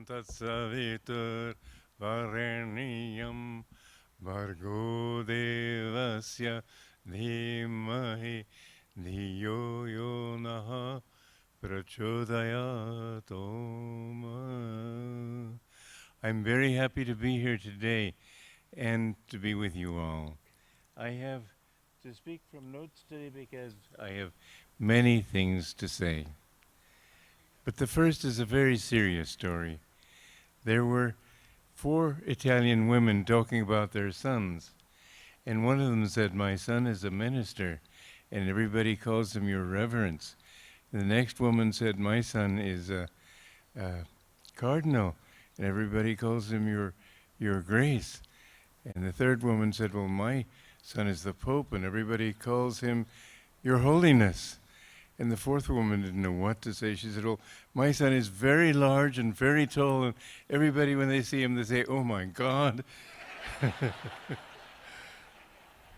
Tatsavitur Vareniyam Bhargo Devasya Dhimahi Dhiyo Yo Naha Prachodayat Om. I'm very happy to be here today and to be with you all. I have to speak from notes today because I have many things to say. But the first is a very serious story. There were 4 Italian women talking about their sons, and one of them said, "My son is a minister, and everybody calls him your reverence." And the next woman said, "My son is a cardinal, and everybody calls him your grace." And the third woman said, "Well, my son is the Pope, and everybody calls him your holiness." And the fourth woman didn't know what to say. She said, "Well, my son is very large and very tall, and everybody, when they see him, they say, 'Oh my God.'"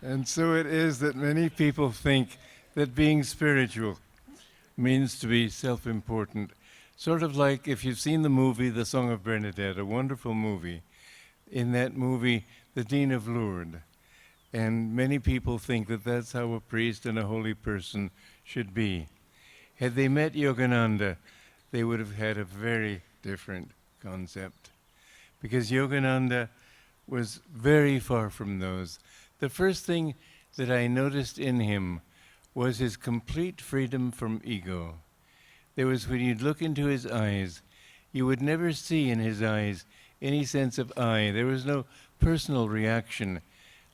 And so it is that many people think that being spiritual means to be self-important. Sort of like if you've seen the movie The Song of Bernadette, a wonderful movie. In that movie, the Dean of Lourdes. And many people think that that's how a priest and a holy person should be. Had they met Yogananda, they would have had a very different concept. Because Yogananda was very far from those. The first thing that I noticed in him was his complete freedom from ego. There was, when you'd look into his eyes, you would never see in his eyes any sense of I. There was no personal reaction,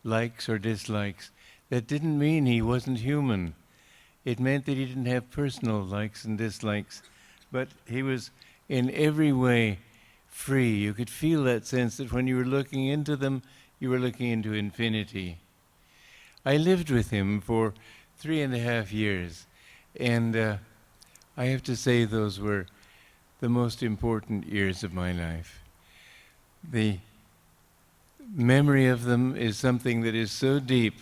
likes or dislikes. That didn't mean he wasn't human. It meant that he didn't have personal likes and dislikes, but he was in every way free. You could feel that sense that when you were looking into them, you were looking into infinity. I lived with him for 3.5 years, and I have to say those were the most important years of my life. The memory of them is something that is so deep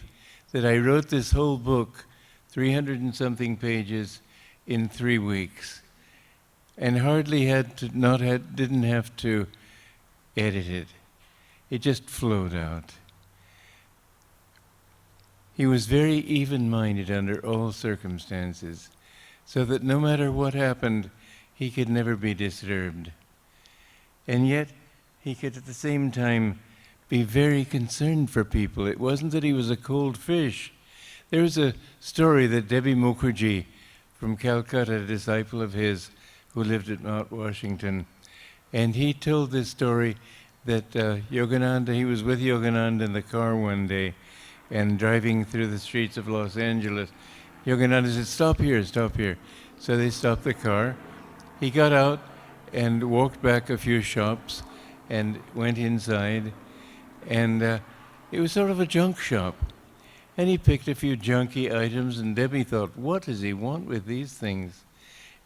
that I wrote this whole book, 300 and something pages, in 3 weeks, and hardly didn't have to edit it. It just flowed out. He was very even-minded under all circumstances, so that no matter what happened, he could never be disturbed. And yet, he could at the same time be very concerned for people. It wasn't that he was a cold fish. There was a story that Debbie Mukherjee from Calcutta, a disciple of his who lived at Mount Washington, and he told this story that Yogananda, he was with Yogananda in the car one day and driving through the streets of Los Angeles. Yogananda said, "Stop here, stop here." So they stopped the car. He got out and walked back a few shops and went inside, and it was sort of a junk shop. And he picked a few junky items, and Debbie thought, what does he want with these things?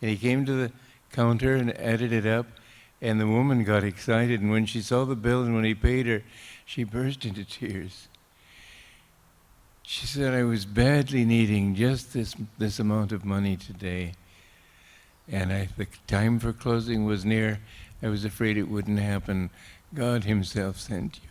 And he came to the counter and added it up, and the woman got excited, and when she saw the bill and when he paid her, she burst into tears. She said, "I was badly needing just this amount of money today, and the time for closing was near. I was afraid it wouldn't happen. God himself sent you."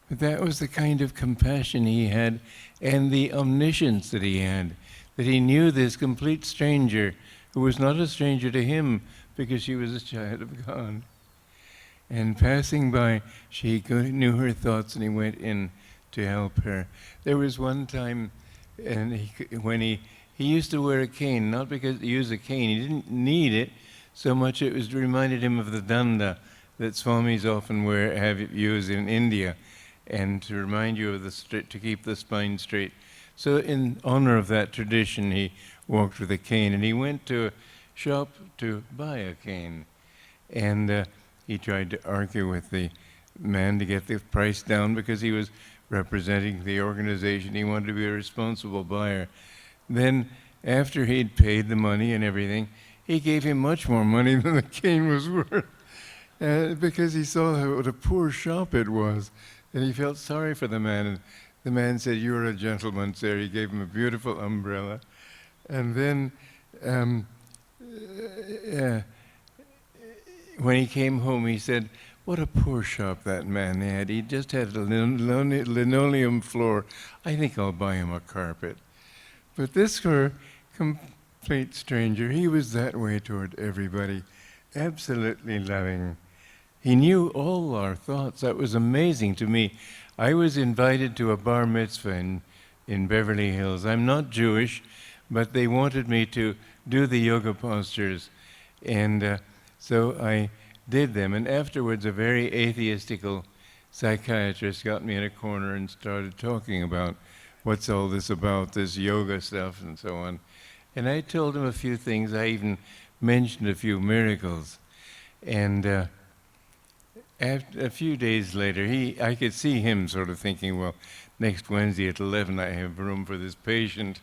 But that was the kind of compassion he had and the omniscience that he had, that he knew this complete stranger who was not a stranger to him because she was a child of God. And passing by, she knew her thoughts, and he went in to help her. There was one time when he used to wear a cane, not because he used a cane, he didn't need it so much, it reminded him of the danda that swamis often use in India, and to remind you of to keep the spine straight. So in honor of that tradition, he walked with a cane, and he went to a shop to buy a cane. And he tried to argue with the man to get the price down because he was representing the organization. He wanted to be a responsible buyer. Then, after he'd paid the money and everything, he gave him much more money than the cane was worth because he saw what a poor shop it was. And he felt sorry for the man. And the man said, "You're a gentleman, sir." He gave him a beautiful umbrella. And then when he came home, he said, "What a poor shop that man had. He just had a linoleum floor. I think I'll buy him a carpet." But this were complete stranger. He was that way toward everybody, absolutely loving. He knew all our thoughts. That was amazing to me. I was invited to a bar mitzvah in Beverly Hills. I'm not Jewish, but they wanted me to do the yoga postures. And so I did them. And afterwards, a very atheistical psychiatrist got me in a corner and started talking about what's all this about, this yoga stuff and so on. And I told him a few things. I even mentioned a few miracles. And after, a few days later, I could see him sort of thinking, well, next Wednesday at 11, I have room for this patient.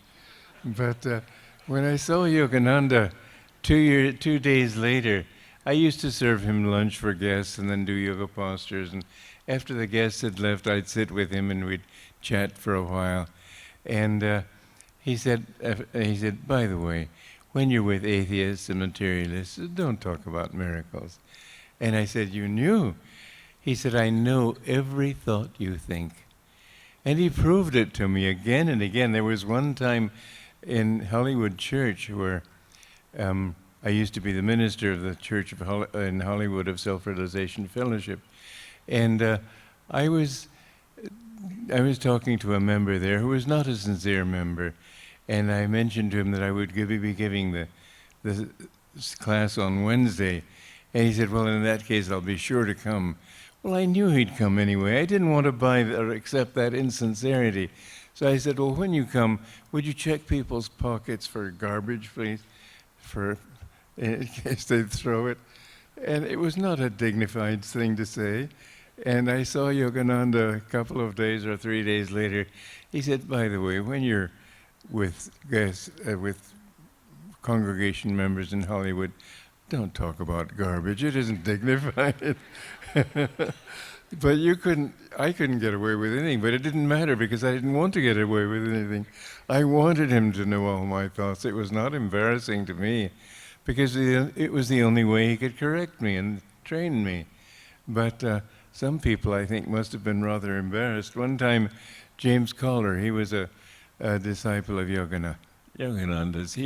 But when I saw Yogananda 2 days later, I used to serve him lunch for guests and then do yoga postures. And after the guests had left, I'd sit with him and we'd chat for a while. And he said, "By the way, when you're with atheists and materialists, don't talk about miracles." And I said, "You knew?" He said, "I know every thought you think." And he proved it to me again and again. There was one time in Hollywood Church where I used to be the minister of the Church in Hollywood of Self-Realization Fellowship. And I was talking to a member there who was not a sincere member. And I mentioned to him that I would be giving the class on Wednesday. And he said, "Well, in that case, I'll be sure to come." Well, I knew he'd come anyway. I didn't want to buy or accept that insincerity. So I said, "Well, when you come, would you check people's pockets for garbage, please, in case they'd throw it?" And it was not a dignified thing to say. And I saw Yogananda a couple of days or 3 days later. He said, "By the way, when you're with guests, with congregation members in Hollywood, don't talk about garbage. It isn't dignified." But I couldn't get away with anything, but it didn't matter because I didn't want to get away with anything. I wanted him to know all my thoughts. It was not embarrassing to me because it was the only way he could correct me and train me. But some people, I think, must have been rather embarrassed. One time, James Collar, he was a disciple of Yogananda's.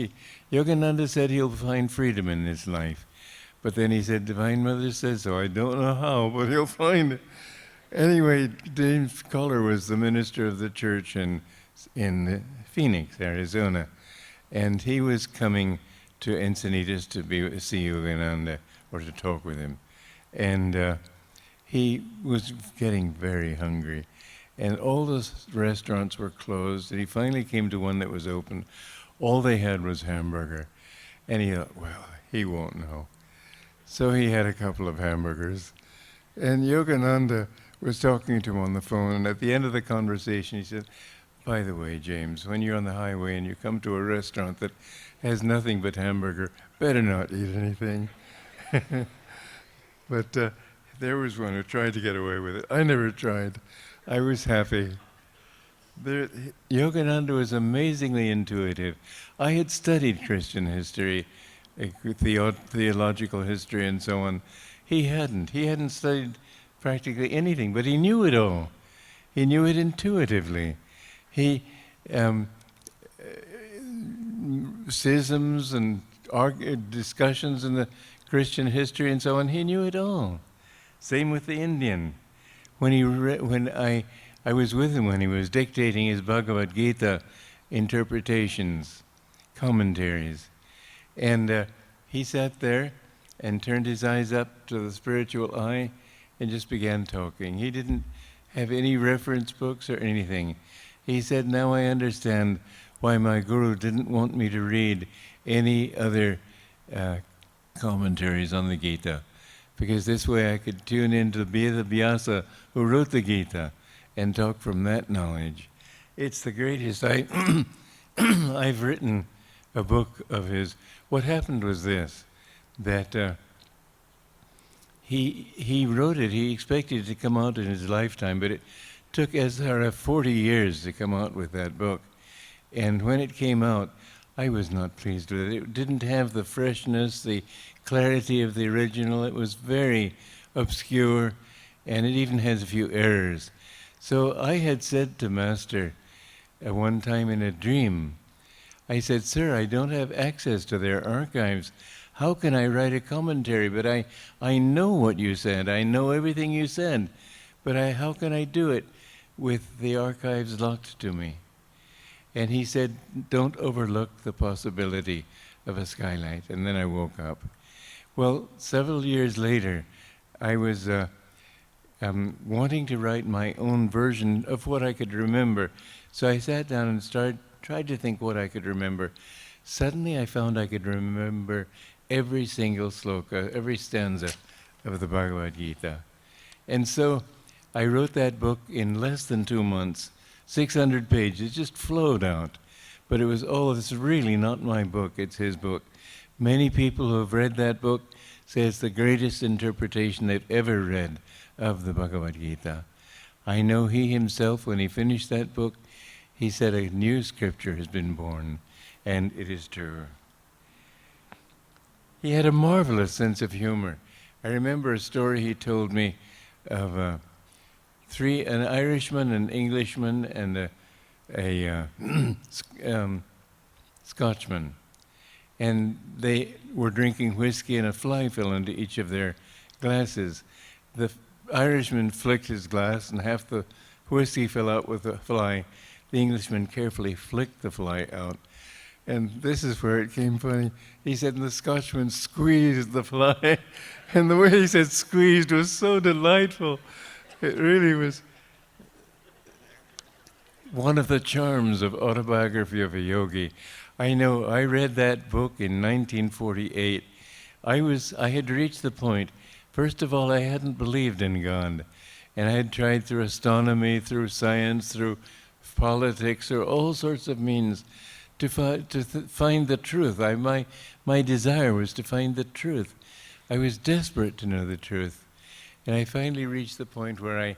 Yogananda said he'll find freedom in his life. But then he said, "Divine Mother says so. I don't know how, but he'll find it." Anyway, James Collar was the minister of the church in Phoenix, Arizona. And he was coming to Encinitas to see Yogananda or to talk with him. And he was getting very hungry. And all the restaurants were closed. And he finally came to one that was open. All they had was hamburger. And he thought, well, he won't know. So he had a couple of hamburgers. And Yogananda was talking to him on the phone. And at the end of the conversation, he said, "By the way, James, when you're on the highway and you come to a restaurant that has nothing but hamburger, better not eat anything." But there was one who tried to get away with it. I never tried. I was happy. Yogananda was amazingly intuitive. I had studied Christian history, theological history and so on. He hadn't. He hadn't studied practically anything, but he knew it all. He knew it intuitively. Schisms and discussions in the Christian history and so on, he knew it all. Same with the Indian. When I was with him when he was dictating his Bhagavad Gita interpretations, commentaries. And he sat there and turned his eyes up to the spiritual eye and just began talking. He didn't have any reference books or anything. He said, "Now I understand why my guru didn't want me to read any other commentaries on the Gita, because this way I could tune into the Vyasa who wrote the Gita and talk from that knowledge." It's the greatest. I've written a book of his. What happened was this, that he wrote it. He expected it to come out in his lifetime, but it took 40 years to come out with that book. And when it came out, I was not pleased with it. It didn't have the freshness, the clarity of the original. It was very obscure, and it even has a few errors. So I had said to Master at one time in a dream, I said, "Sir, I don't have access to their archives. How can I write a commentary? But I know what you said. I know everything you said. But how can I do it with the archives locked to me?" And he said, "Don't overlook the possibility of a skylight." And then I woke up. Well, several years later, I was wanting to write my own version of what I could remember. So I sat down and tried to think what I could remember. Suddenly I found I could remember every single sloka, every stanza of the Bhagavad Gita. And so I wrote that book in less than 2 months, 600 pages, just flowed out. But it was, it's really not my book, it's his book. Many people who have read that book say it's the greatest interpretation they've ever read of the Bhagavad Gita. I know he himself, when he finished that book, he said a new scripture has been born, and it is true. He had a marvelous sense of humor. I remember a story he told me of an Irishman, an Englishman, and a Scotchman. And they were drinking whiskey, and a fly fell into each of their glasses. The Irishman flicked his glass, and half the whiskey fell out with the fly. The Englishman carefully flicked the fly out. And this is where it came funny. He said, and the Scotchman squeezed the fly. And the way he said squeezed was so delightful. It really was one of the charms of Autobiography of a Yogi. I know, I read that book in 1948. I had reached the point, first of all, I hadn't believed in God. And I had tried through astronomy, through science, through politics, or all sorts of means to find the truth. My desire was to find the truth. I was desperate to know the truth. And I finally reached the point where I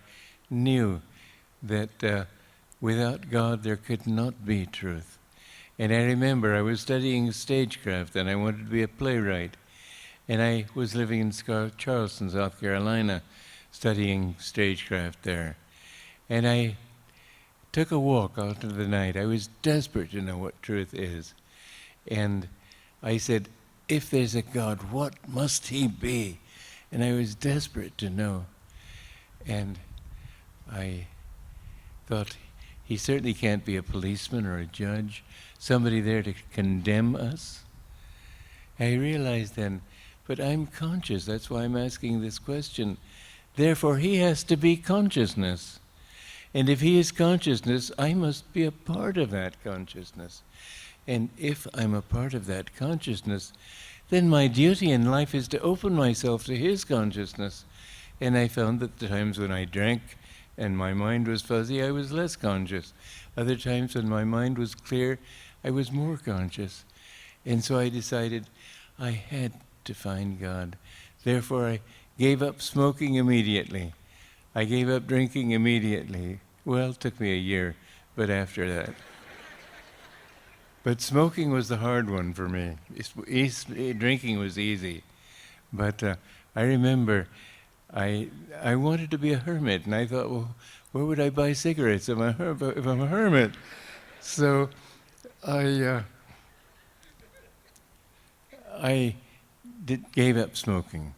knew that without God there could not be truth. And I remember I was studying stagecraft, and I wanted to be a playwright. And I was living in Charleston, South Carolina, studying stagecraft there. And I took a walk out into the night. I was desperate to know what truth is. And I said, if there's a God, what must he be? And I was desperate to know. And I thought, he certainly can't be a policeman or a judge, somebody there to condemn us. I realized then, but I'm conscious, that's why I'm asking this question. Therefore, he has to be consciousness. And if he is consciousness, I must be a part of that consciousness. And if I'm a part of that consciousness, then my duty in life is to open myself to his consciousness. And I found that the times when I drank and my mind was fuzzy, I was less conscious. Other times when my mind was clear, I was more conscious. And so I decided I had to find God. Therefore, I gave up smoking immediately. I gave up drinking immediately. Well, it took me a year, but after that. But smoking was the hard one for me. Drinking was easy. But I remember I wanted to be a hermit, and I thought, well, where would I buy cigarettes if I'm a hermit? So I gave up smoking.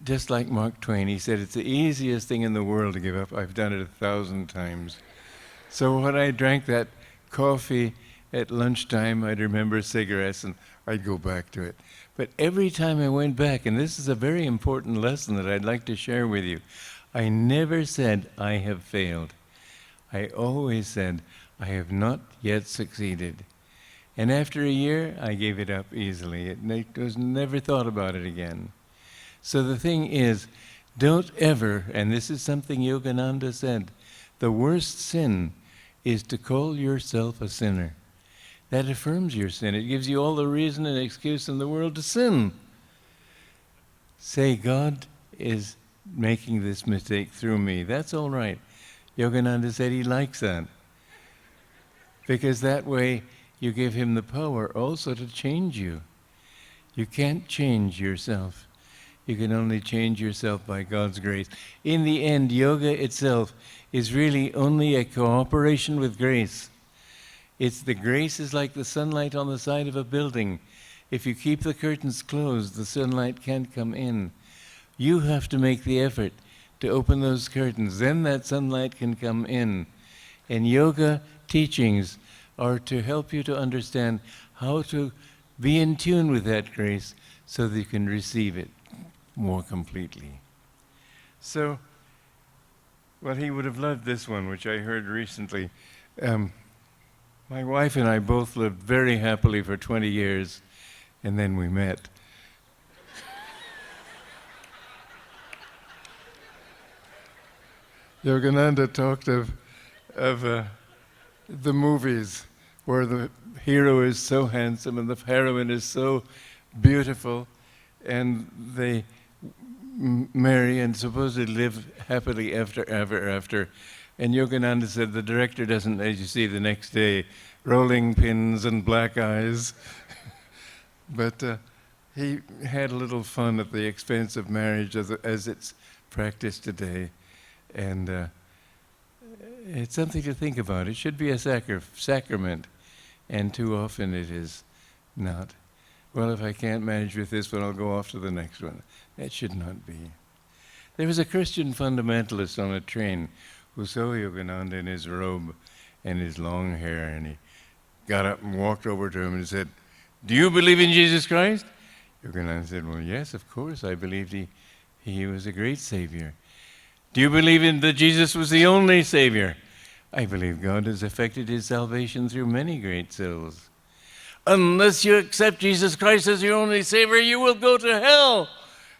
Just like Mark Twain, he said, it's the easiest thing in the world to give up. I've done it 1,000 times. So when I drank that coffee at lunchtime, I'd remember cigarettes, and I'd go back to it. But every time I went back, and this is a very important lesson that I'd like to share with you, I never said, I have failed. I always said, I have not yet succeeded. And after a year, I gave it up easily. It was never thought about it again. So the thing is, don't ever, and this is something Yogananda said, the worst sin is to call yourself a sinner. That affirms your sin. It gives you all the reason and excuse in the world to sin. Say, God is making this mistake through me. That's all right. Yogananda said he likes that. Because that way you give him the power also to change you. You can't change yourself. You can only change yourself by God's grace. In the end, yoga itself is really only a cooperation with grace. The grace is like the sunlight on the side of a building. If you keep the curtains closed, the sunlight can't come in. You have to make the effort to open those curtains. Then that sunlight can come in. And yoga teachings are to help you to understand how to be in tune with that grace so that you can receive it more completely. So, well, he would have loved this one, which I heard recently. My wife and I both lived very happily for 20 years, and then we met. Yogananda talked of the movies where the hero is so handsome and the heroine is so beautiful, and they marry and supposedly live happily ever after. And Yogananda said the director doesn't, as you see the next day, rolling pins and black eyes. But he had a little fun at the expense of marriage as it's practiced today. And it's something to think about. It should be a sacrament, and too often it is not. Well, if I can't manage with this one, I'll go off to the next one. That should not be. There was a Christian fundamentalist on a train who saw Yogananda in his robe and his long hair, and he got up and walked over to him and said, "Do you believe in Jesus Christ?" Yogananda said, "Well, yes, of course, I believed he was a great Savior." "Do you believe that Jesus was the only Savior?" "I believe God has effected his salvation through many great souls." "Unless you accept Jesus Christ as your only Savior, you will go to hell."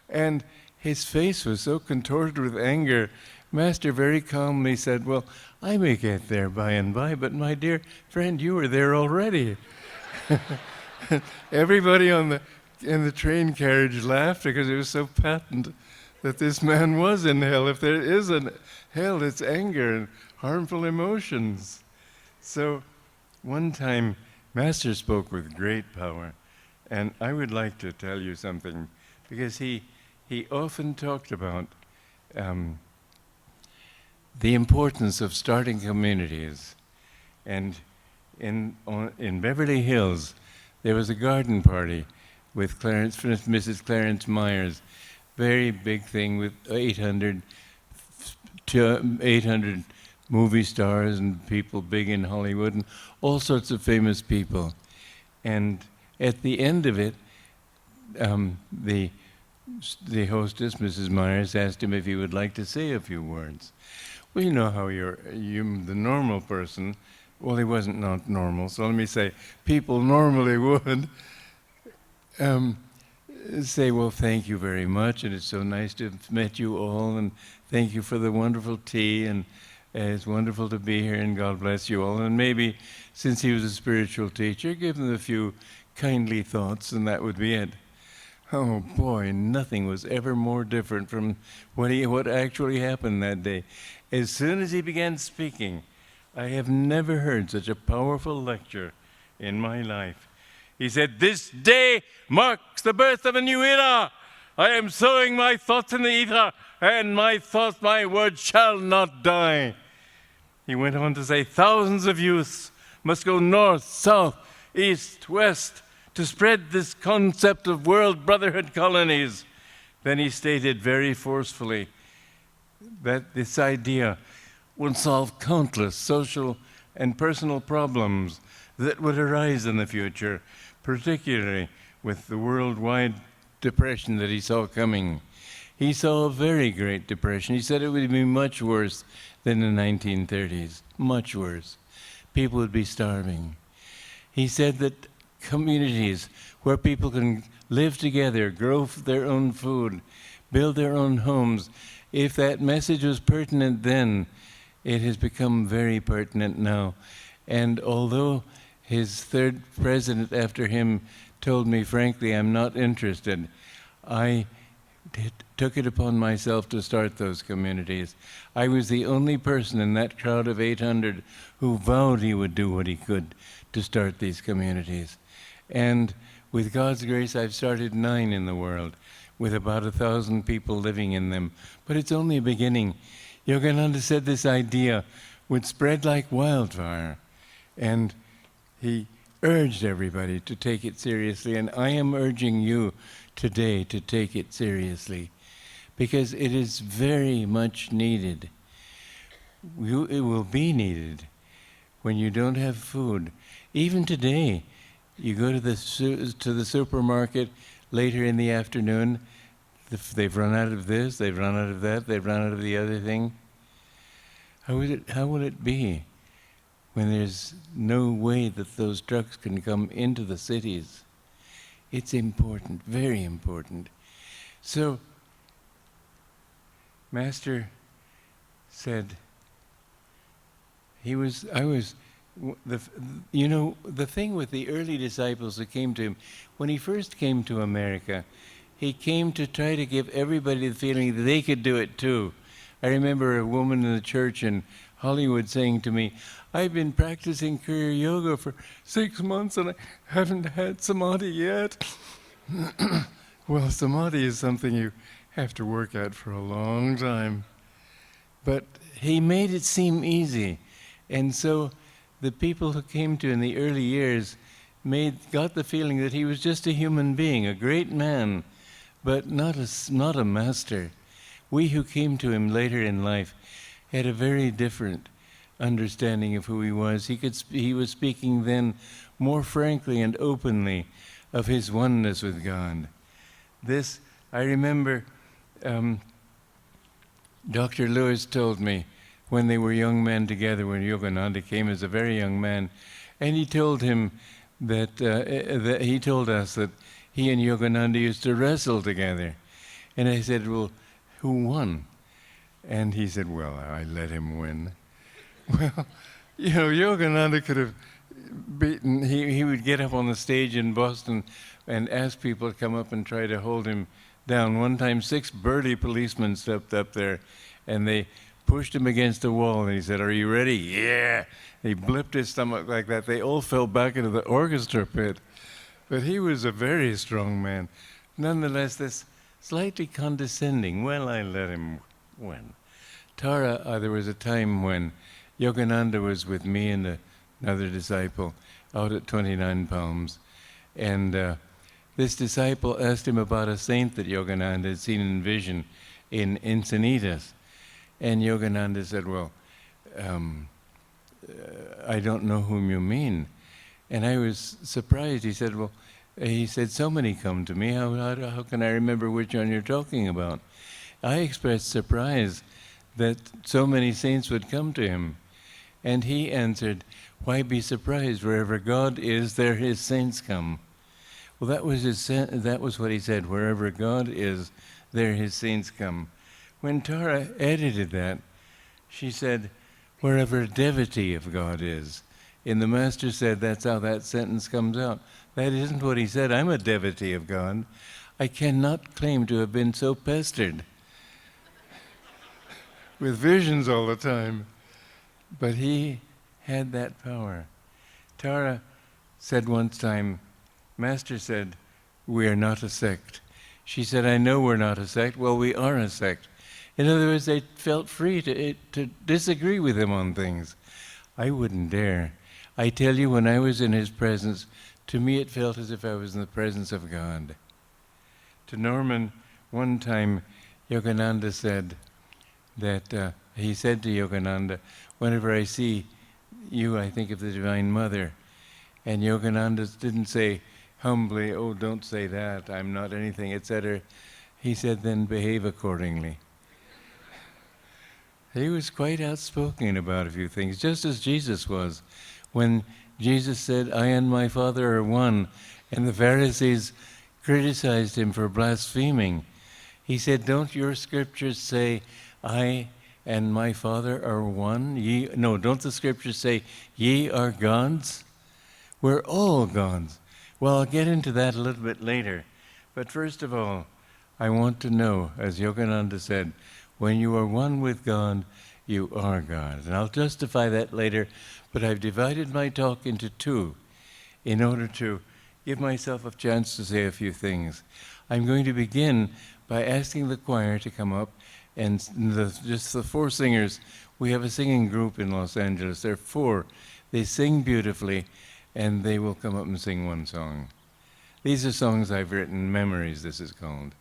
And his face was so contorted with anger. Master very calmly said, "Well, I may get there by and by, but my dear friend, you were there already." Everybody in the train carriage laughed because it was so patent that this man was in hell. If there is a hell, it's anger and harmful emotions. So one time, Master spoke with great power, and I would like to tell you something, because he often talked about the importance of starting communities. And in Beverly Hills, there was a garden party with Mrs. Clarence Myers, very big thing with 800 movie stars and people big in Hollywood and all sorts of famous people. And at the end of it, the hostess, Mrs. Myers, asked him if he would like to say a few words. Well, you know how you're the normal person. Well, he wasn't not normal, so let me say, people normally would say, "Well, thank you very much, and it's so nice to have met you all, and thank you for the wonderful tea, and it's wonderful to be here, and God bless you all." And maybe, since he was a spiritual teacher, give them a few kindly thoughts, and that would be it. Oh boy, nothing was ever more different from what actually happened that day. As soon as he began speaking, I have never heard such a powerful lecture in my life. He said, "This day marks the birth of a new era. I am sowing my thoughts in the ether, and my thoughts, my words shall not die." He went on to say, "Thousands of youths must go north, south, east, west to spread this concept of world brotherhood colonies." Then he stated very forcefully that this idea would solve countless social and personal problems that would arise in the future, particularly with the worldwide depression that he saw coming. He saw a very great depression. He said it would be much worse than the 1930s, much worse. People would be starving. He said that communities where people can live together, grow their own food, build their own homes, if that message was pertinent then, it has become very pertinent now. And although his third president after him told me, frankly, "I'm not interested," I took it upon myself to start those communities. I was the only person in that crowd of 800 who vowed he would do what he could to start these communities. And with God's grace, I've started 9 in the world, with about 1,000 people living in them. But it's only a beginning. Yogananda said this idea would spread like wildfire, and he urged everybody to take it seriously, and I am urging you today to take it seriously, because it is very much needed. It will be needed when you don't have food. Even today, you go to the supermarket later in the afternoon, they've run out of this, they've run out of that, they've run out of the other thing. How will it be when there's no way that those trucks can come into the cities? It's important, very important. So, Master said, the thing with the early disciples who came to him, when he first came to America, he came to try to give everybody the feeling that they could do it too. I remember a woman in the church in Hollywood saying to me, I've been practicing Kriya Yoga for 6 months and I haven't had Samadhi yet. Well, Samadhi is something you have to work at for a long time. But he made it seem easy. And so the people who came to in the early years got the feeling that he was just a human being, a great man, but not a master. We who came to him later in life had a very different understanding of who he was. He was speaking then more frankly and openly of his oneness with God. This, I remember, Dr. Lewis told me when they were young men together, when Yogananda came as a very young man, and he told him that he told us that he and Yogananda used to wrestle together. And I said, well, who won? And he said, well, I let him win. Well, Yogananda could have beaten, he would get up on the stage in Boston and ask people to come up and try to hold him down. One time, 6 burly policemen stepped up there, and they pushed him against the wall, and he said, are you ready? Yeah! He blipped his stomach like that. They all fell back into the orchestra pit. But he was a very strong man. Nonetheless, this slightly condescending, well, I let him win. Tara, there was a time when Yogananda was with me and another disciple out at 29 Palms. And this disciple asked him about a saint that Yogananda had seen in vision in Encinitas. And Yogananda said, well, I don't know whom you mean. And I was surprised. He said, so many come to me. How can I remember which one you're talking about? I expressed surprise that so many saints would come to him. And he answered, why be surprised? Wherever God is, there his saints come. Well, that was what he said. Wherever God is, there his saints come. When Tara edited that, she said, wherever a devotee of God is. And the Master said that's how that sentence comes out. That isn't what he said. I'm a devotee of God. I cannot claim to have been so pestered with visions all the time. But he had that power. Tara said once time, Master said, we are not a sect. She said, I know we're not a sect. Well, we are a sect. In other words, they felt free to disagree with him on things. I wouldn't dare. I tell you, when I was in his presence, to me it felt as if I was in the presence of God. To Norman, one time, Yogananda said that, he said to Yogananda, whenever I see you, I think of the Divine Mother. And Yogananda didn't say humbly, oh, don't say that, I'm not anything, etc. He said, then behave accordingly. He was quite outspoken about a few things, just as Jesus was. When Jesus said, I and my Father are one, and the Pharisees criticized him for blaspheming, he said, don't your scriptures say, I and my Father are one? Don't the scriptures say, ye are gods? We're all gods. Well, I'll get into that a little bit later. But first of all, I want to know, as Yogananda said, when you are one with God, you are God. And I'll justify that later, but I've divided my talk into two in order to give myself a chance to say a few things. I'm going to begin by asking the choir to come up, and just the four singers. We have a singing group in Los Angeles. There are four. They sing beautifully, and they will come up and sing one song. These are songs I've written, Memories, this is called.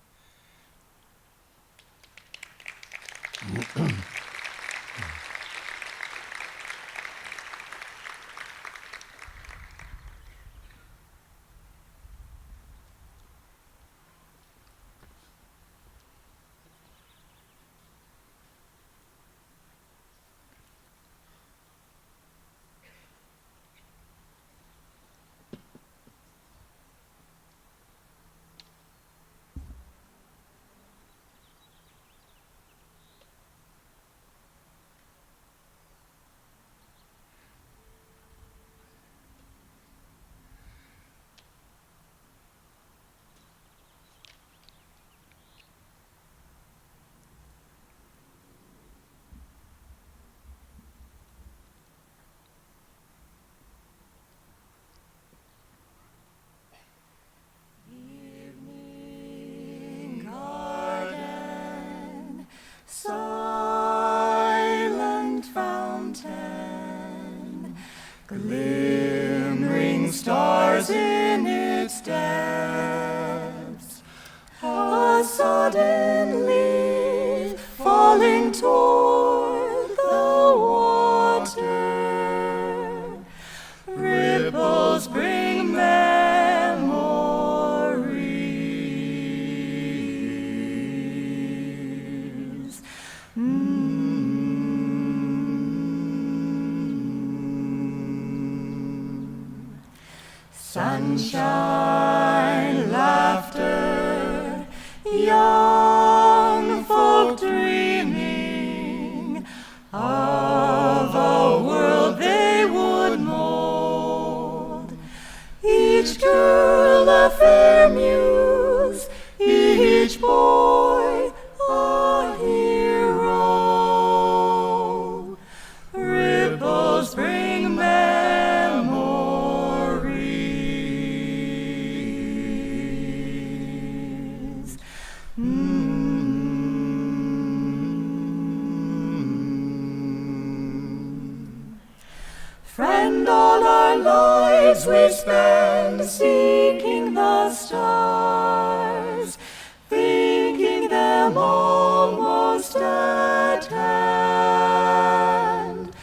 Glimmering stars in its depths, a sudden leaf falling toward the water. Ripples bring memories. Sunshine, laughter, young folk dreaming of a world they would mold. Each girl a fair muse, each boy a hero. Ripples bring memories. Friend, all our lives we spend seeking the stars, thinking them almost at hand.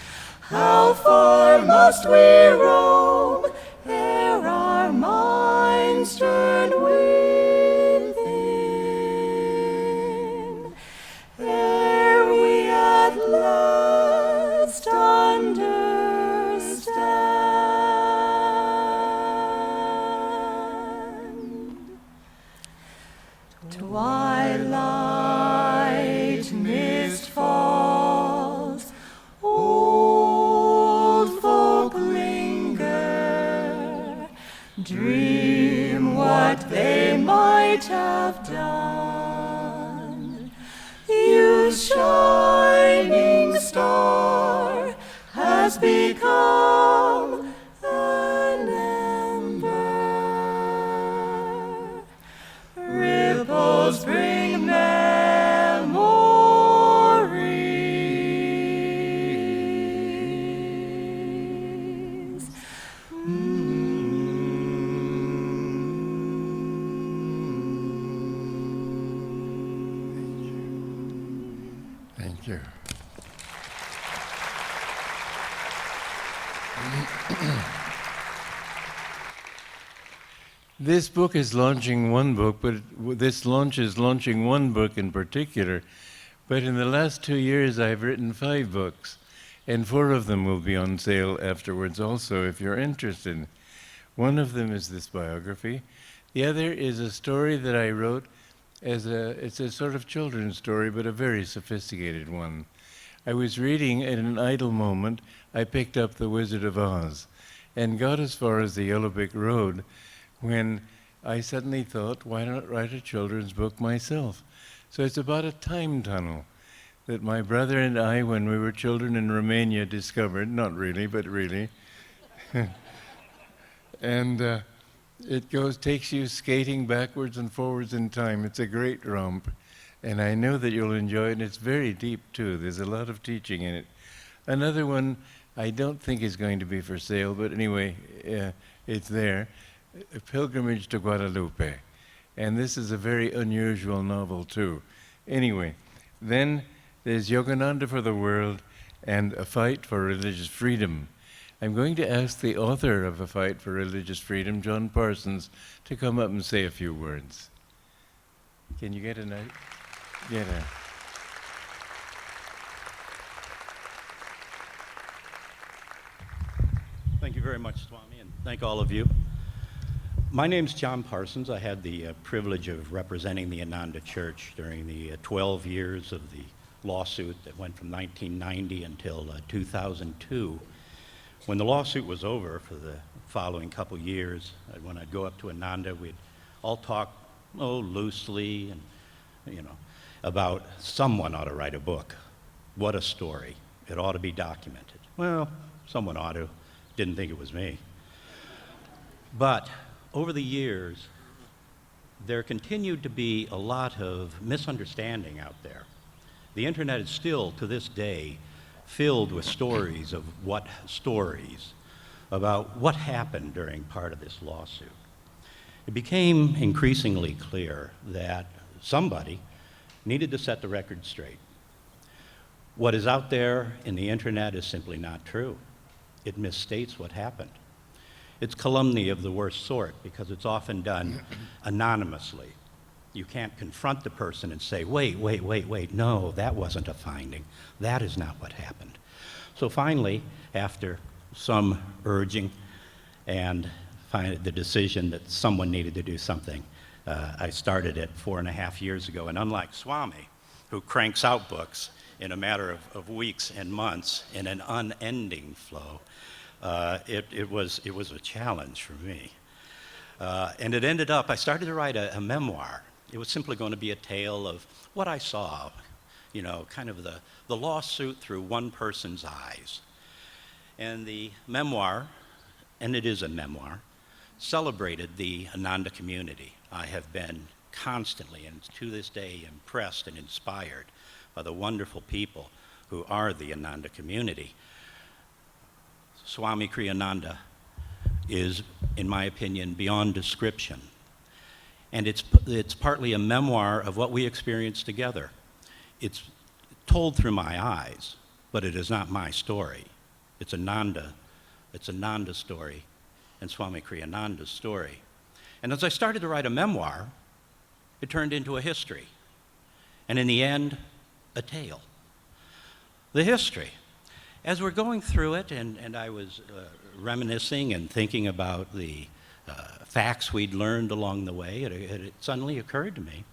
How far must we roam ere our minds turn within, ere we at last understand? Twilight mist falls, old folk linger, dream what they might have done. Youth's shining star has become an ember. Ripples bring memories. Thank you. This book is launching one book, but this launch is launching one book in particular. But in the last 2 years, I've written 5 books, and 4 of them will be on sale afterwards also, if you're interested. One of them is this biography. The other is a story that I wrote it's a sort of children's story, but a very sophisticated one. I was reading in an idle moment, I picked up The Wizard of Oz, and got as far as the Yellow Brick Road, when I suddenly thought, why not write a children's book myself? So it's about a time tunnel that my brother and I, when we were children in Romania, discovered. Not really, but really. And takes you skating backwards and forwards in time. It's a great romp. And I know that you'll enjoy it, and it's very deep, too. There's a lot of teaching in it. Another one I don't think is going to be for sale, but anyway, it's there, A Pilgrimage to Guadalupe. And this is a very unusual novel, too. Anyway, then there's Yogananda for the World and A Fight for Religious Freedom. I'm going to ask the author of A Fight for Religious Freedom, John Parsons, to come up and say a few words. Can you get a note? Get a... Thank you very much, Swami, and thank all of you. My name's John Parsons. I had the privilege of representing the Ananda Church during the 12 years of the lawsuit that went from 1990 until 2002. When the lawsuit was over for the following couple years, when I'd go up to Ananda, we'd all talk, loosely and, about someone ought to write a book. What a story. It ought to be documented. Well, someone ought to. Didn't think it was me. But over the years, there continued to be a lot of misunderstanding out there. The internet is still, to this day, filled with stories about what happened during part of this lawsuit. It became increasingly clear that somebody needed to set the record straight. What is out there in the internet is simply not true. It misstates what happened. It's calumny of the worst sort because it's often done anonymously. You can't confront the person and say, wait, no, that wasn't a finding. That is not what happened. So finally, after some urging and the decision that someone needed to do something, I started it 4.5 years ago. And unlike Swami, who cranks out books in a matter of weeks and months in an unending flow, it was a challenge for me. And it ended up, I started to write a memoir. It was simply going to be a tale of what I saw, kind of the lawsuit through one person's eyes. And the memoir, and it is a memoir, celebrated the Ananda community. I have been constantly, and to this day, impressed and inspired by the wonderful people who are the Ananda community. Swami Kriyananda is, in my opinion, beyond description. And it's partly a memoir of what we experienced together. It's told through my eyes, but it is not my story. It's Ananda's story and Swami Kriyananda's story. And as I started to write a memoir, it turned into a history. And in the end, a tale. The history. As we're going through it, and I was reminiscing and thinking about the facts we'd learned along the way, it suddenly occurred to me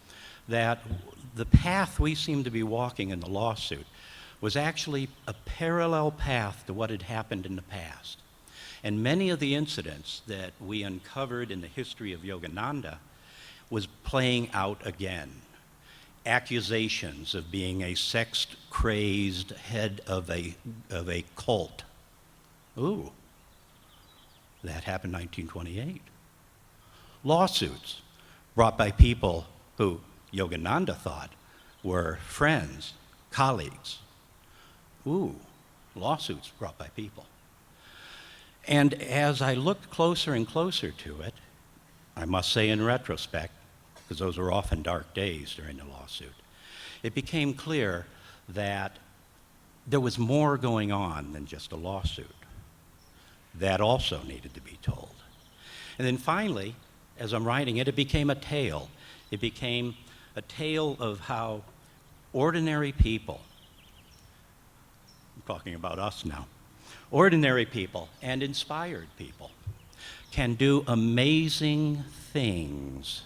that the path we seemed to be walking in the lawsuit was actually a parallel path to what had happened in the past. And many of the incidents that we uncovered in the history of Yogananda was playing out again. Accusations of being a sex-crazed head of a cult. Ooh, that happened in 1928. Lawsuits brought by people who Yogananda thought were friends, colleagues. Ooh, lawsuits brought by people. And as I looked closer and closer to it, I must say in retrospect, because those were often dark days during the lawsuit, it became clear that there was more going on than just a lawsuit. That also needed to be told. And then finally, as I'm writing it, it became a tale. It became a tale of how ordinary people, I'm talking about us now, ordinary people and inspired people can do amazing things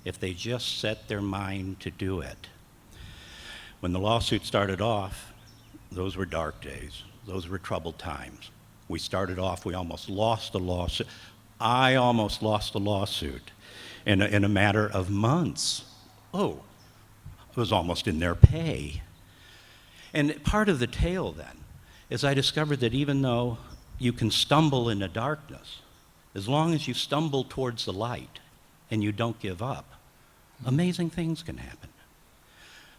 if they just set their mind to do it. When the lawsuit started off, those were dark days. Those were troubled times. We started off, we almost lost the lawsuit. I almost lost the lawsuit in a matter of months. Oh, it was almost in their pay. And part of the tale then is I discovered that even though you can stumble in the darkness, as long as you stumble towards the light and you don't give up, amazing things can happen.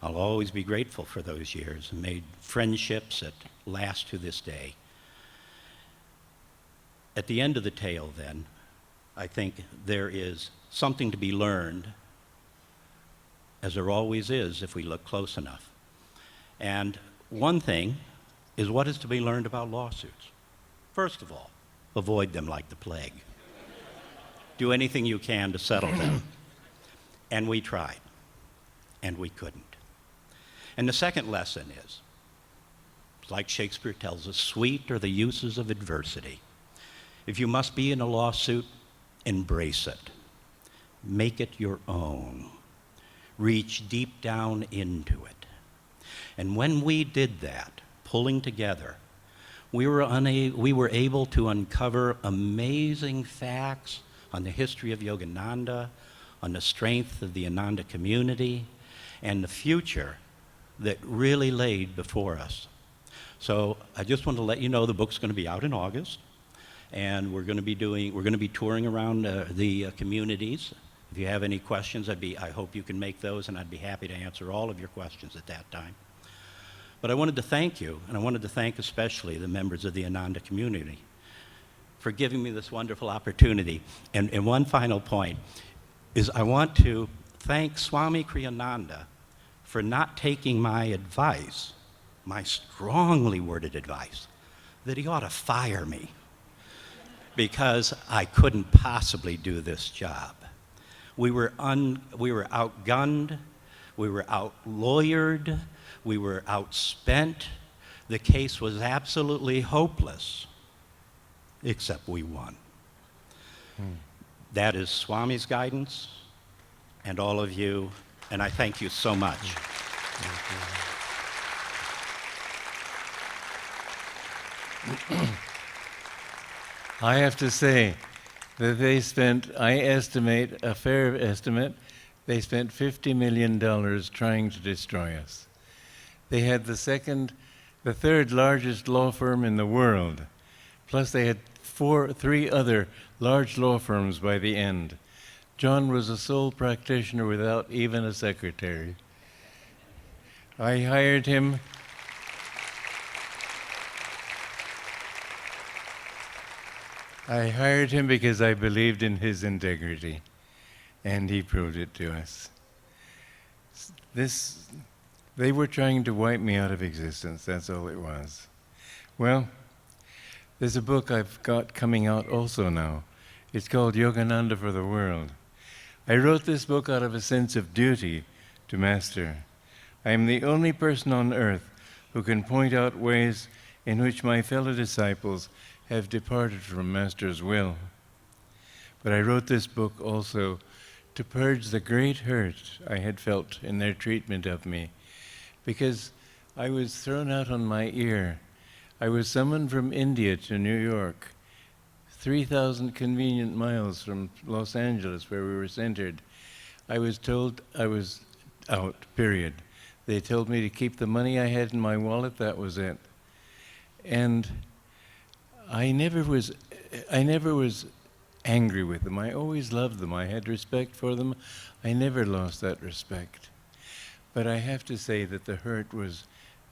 I'll always be grateful for those years and made friendships that last to this day. At the end of the tale, then, I think there is something to be learned, as there always is if we look close enough. And one thing is what is to be learned about lawsuits. First of all, avoid them like the plague. Do anything you can to settle them. And we tried, and we couldn't. And the second lesson is, like Shakespeare tells us, sweet are the uses of adversity. If you must be in a lawsuit, embrace it. Make it your own. Reach deep down into it. And when we did that, pulling together, we were able to uncover amazing facts on the history of Yogananda, on the strength of the Ananda community, and the future that really laid before us. So I just want to let you know the book's going to be out in August, and we're going to be touring around the communities. If you have any questions, I hope you can make those, and I'd be happy to answer all of your questions at that time. But I wanted to thank you, and I wanted to thank especially the members of the Ananda community for giving me this wonderful opportunity. And one final point is I want to thank Swami Kriyananda for not taking my advice, my strongly worded advice, that he ought to fire me because I couldn't possibly do this job. We were outgunned, we were outlawyered, we were outspent. The case was absolutely hopeless, except we won. That is Swami's guidance and all of you, and I thank you so much. I have to say that they spent, I estimate, a fair estimate, they spent $50 million trying to destroy us. They had the third largest law firm in the world. Plus they had three other large law firms by the end. John was a sole practitioner without even a secretary. I hired him. I hired him because I believed in his integrity, and he proved it to us. They were trying to wipe me out of existence, that's all it was. Well, there's a book I've got coming out also now. It's called Yogananda for the World. I wrote this book out of a sense of duty to Master. I am the only person on earth who can point out ways in which my fellow disciples have departed from Master's will. But I wrote this book also to purge the great hurt I had felt in their treatment of me, because I was thrown out on my ear. I was summoned from India to New York, 3,000 convenient miles from Los Angeles, where we were centered. I was told I was out, period. They told me to keep the money I had in my wallet, that was it. And I never was angry with them. I always loved them. I had respect for them. I never lost that respect. But I have to say that the hurt was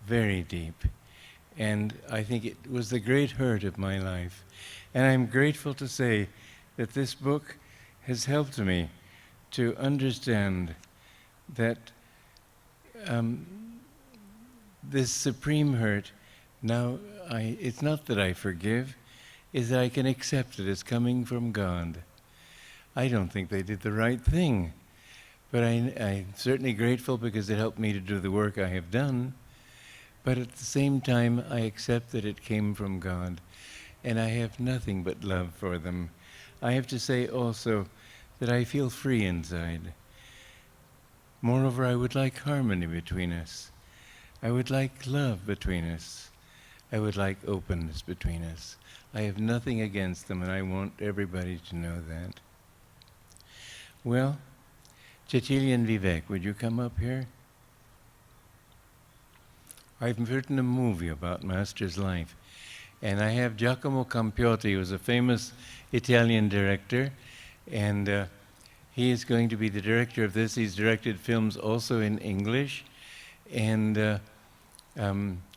very deep. And I think it was the great hurt of my life. And I'm grateful to say that this book has helped me to understand that this supreme hurt, now it's not that I forgive, is that I can accept it as coming from God. I don't think they did the right thing, but I'm certainly grateful because it helped me to do the work I have done. But at the same time, I accept that it came from God, and I have nothing but love for them. I have to say also that I feel free inside. Moreover, I would like harmony between us. I would like love between us. I would like openness between us. I have nothing against them, and I want everybody to know that. Well, Cecilia and Vivek, would you come up here? I've written a movie about Master's life. And I have Giacomo Campiotti, who was a famous Italian director, and he is going to be the director of this. He's directed films also in English. And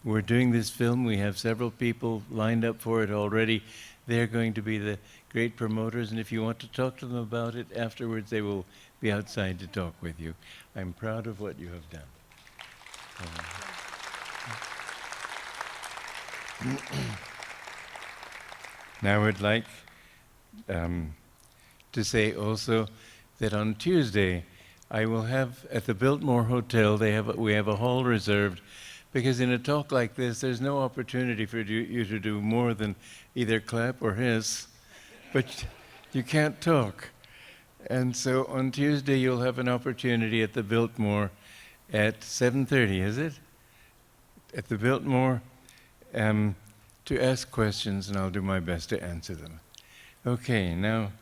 we're doing this film. We have several people lined up for it already. They're going to be the great promoters, and if you want to talk to them about it afterwards, they will be outside to talk with you. I'm proud of what you have done. Now I'd like to say also that on Tuesday I will have at the Biltmore Hotel, we have a hall reserved, because in a talk like this there's no opportunity for you to do more than either clap or hiss, but you can't talk. And so on Tuesday you'll have an opportunity at the Biltmore at 7:30, is it? At the Biltmore, to ask questions, and I'll do my best to answer them. Okay, now.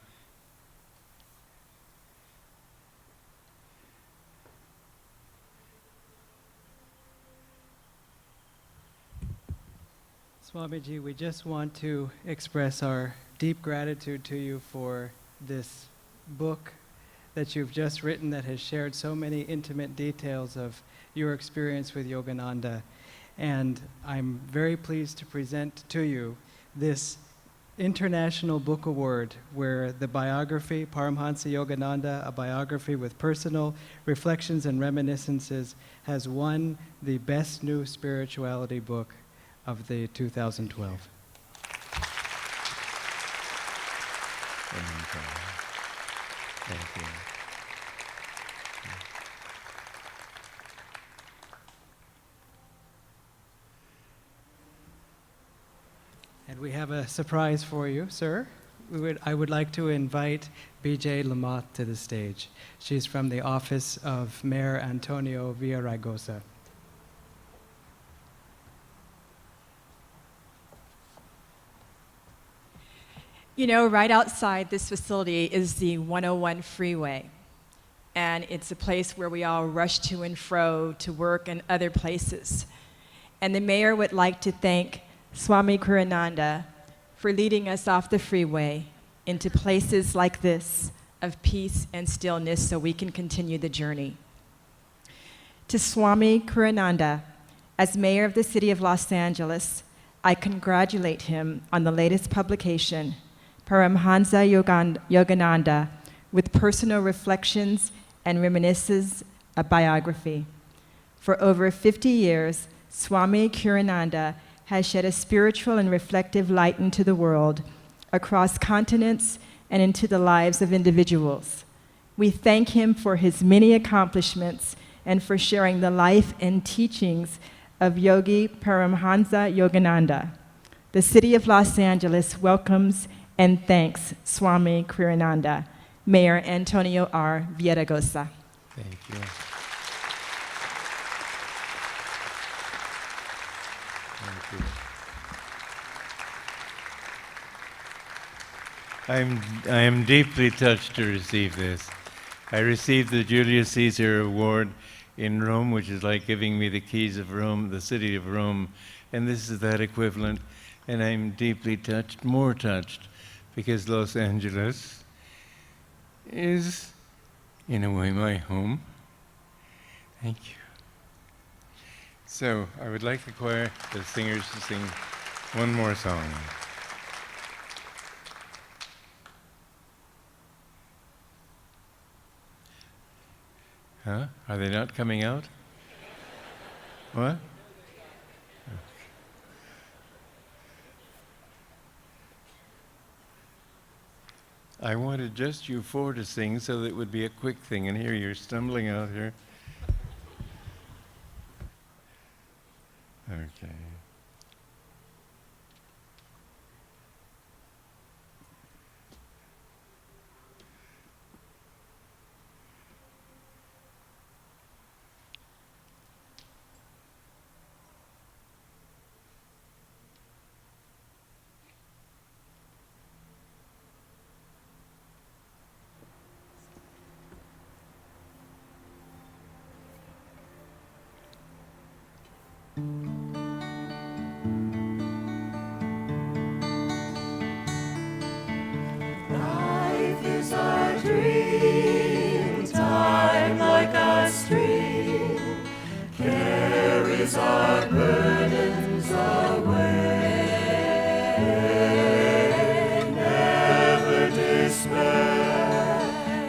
Swamiji, we just want to express our deep gratitude to you for this book that you've just written that has shared so many intimate details of your experience with Yogananda. And I'm very pleased to present to you this International Book Award, where the biography, Paramhansa Yogananda, a biography with personal reflections and reminiscences, has won the Best New Spirituality Book of the 2012. Thank you. And we have a surprise for you, sir. I would like to invite B.J. Lamotte to the stage. She's from the office of Mayor Antonio Villaraigosa. You know, right outside this facility is the 101 freeway. And it's a place where we all rush to and fro to work and other places. And the mayor would like to thank Swami Kurananda for leading us off the freeway into places like this of peace and stillness so we can continue the journey. To Swami Kurananda, as mayor of the city of Los Angeles, I congratulate him on the latest publication, Paramhansa Yogananda, with personal reflections and reminiscences, a biography. For over 50 years, Swami Kurananda has shed a spiritual and reflective light into the world, across continents and into the lives of individuals. We thank him for his many accomplishments and for sharing the life and teachings of Yogi Paramhansa Yogananda. The city of Los Angeles welcomes and thanks Swami Kurananda. Mayor Antonio R. Villaraigosa. Thank you. Thank you. I am deeply touched to receive this. I received the Julius Caesar Award in Rome, which is like giving me the keys of Rome, the city of Rome, and this is that equivalent, and I'm deeply touched, more touched, because Los Angeles is, in a way, my home. Thank you. So, I would like the choir, the singers, to sing one more song. Huh? Are they not coming out? What? I wanted just you four to sing so that it would be a quick thing, and here you're stumbling out here. Okay.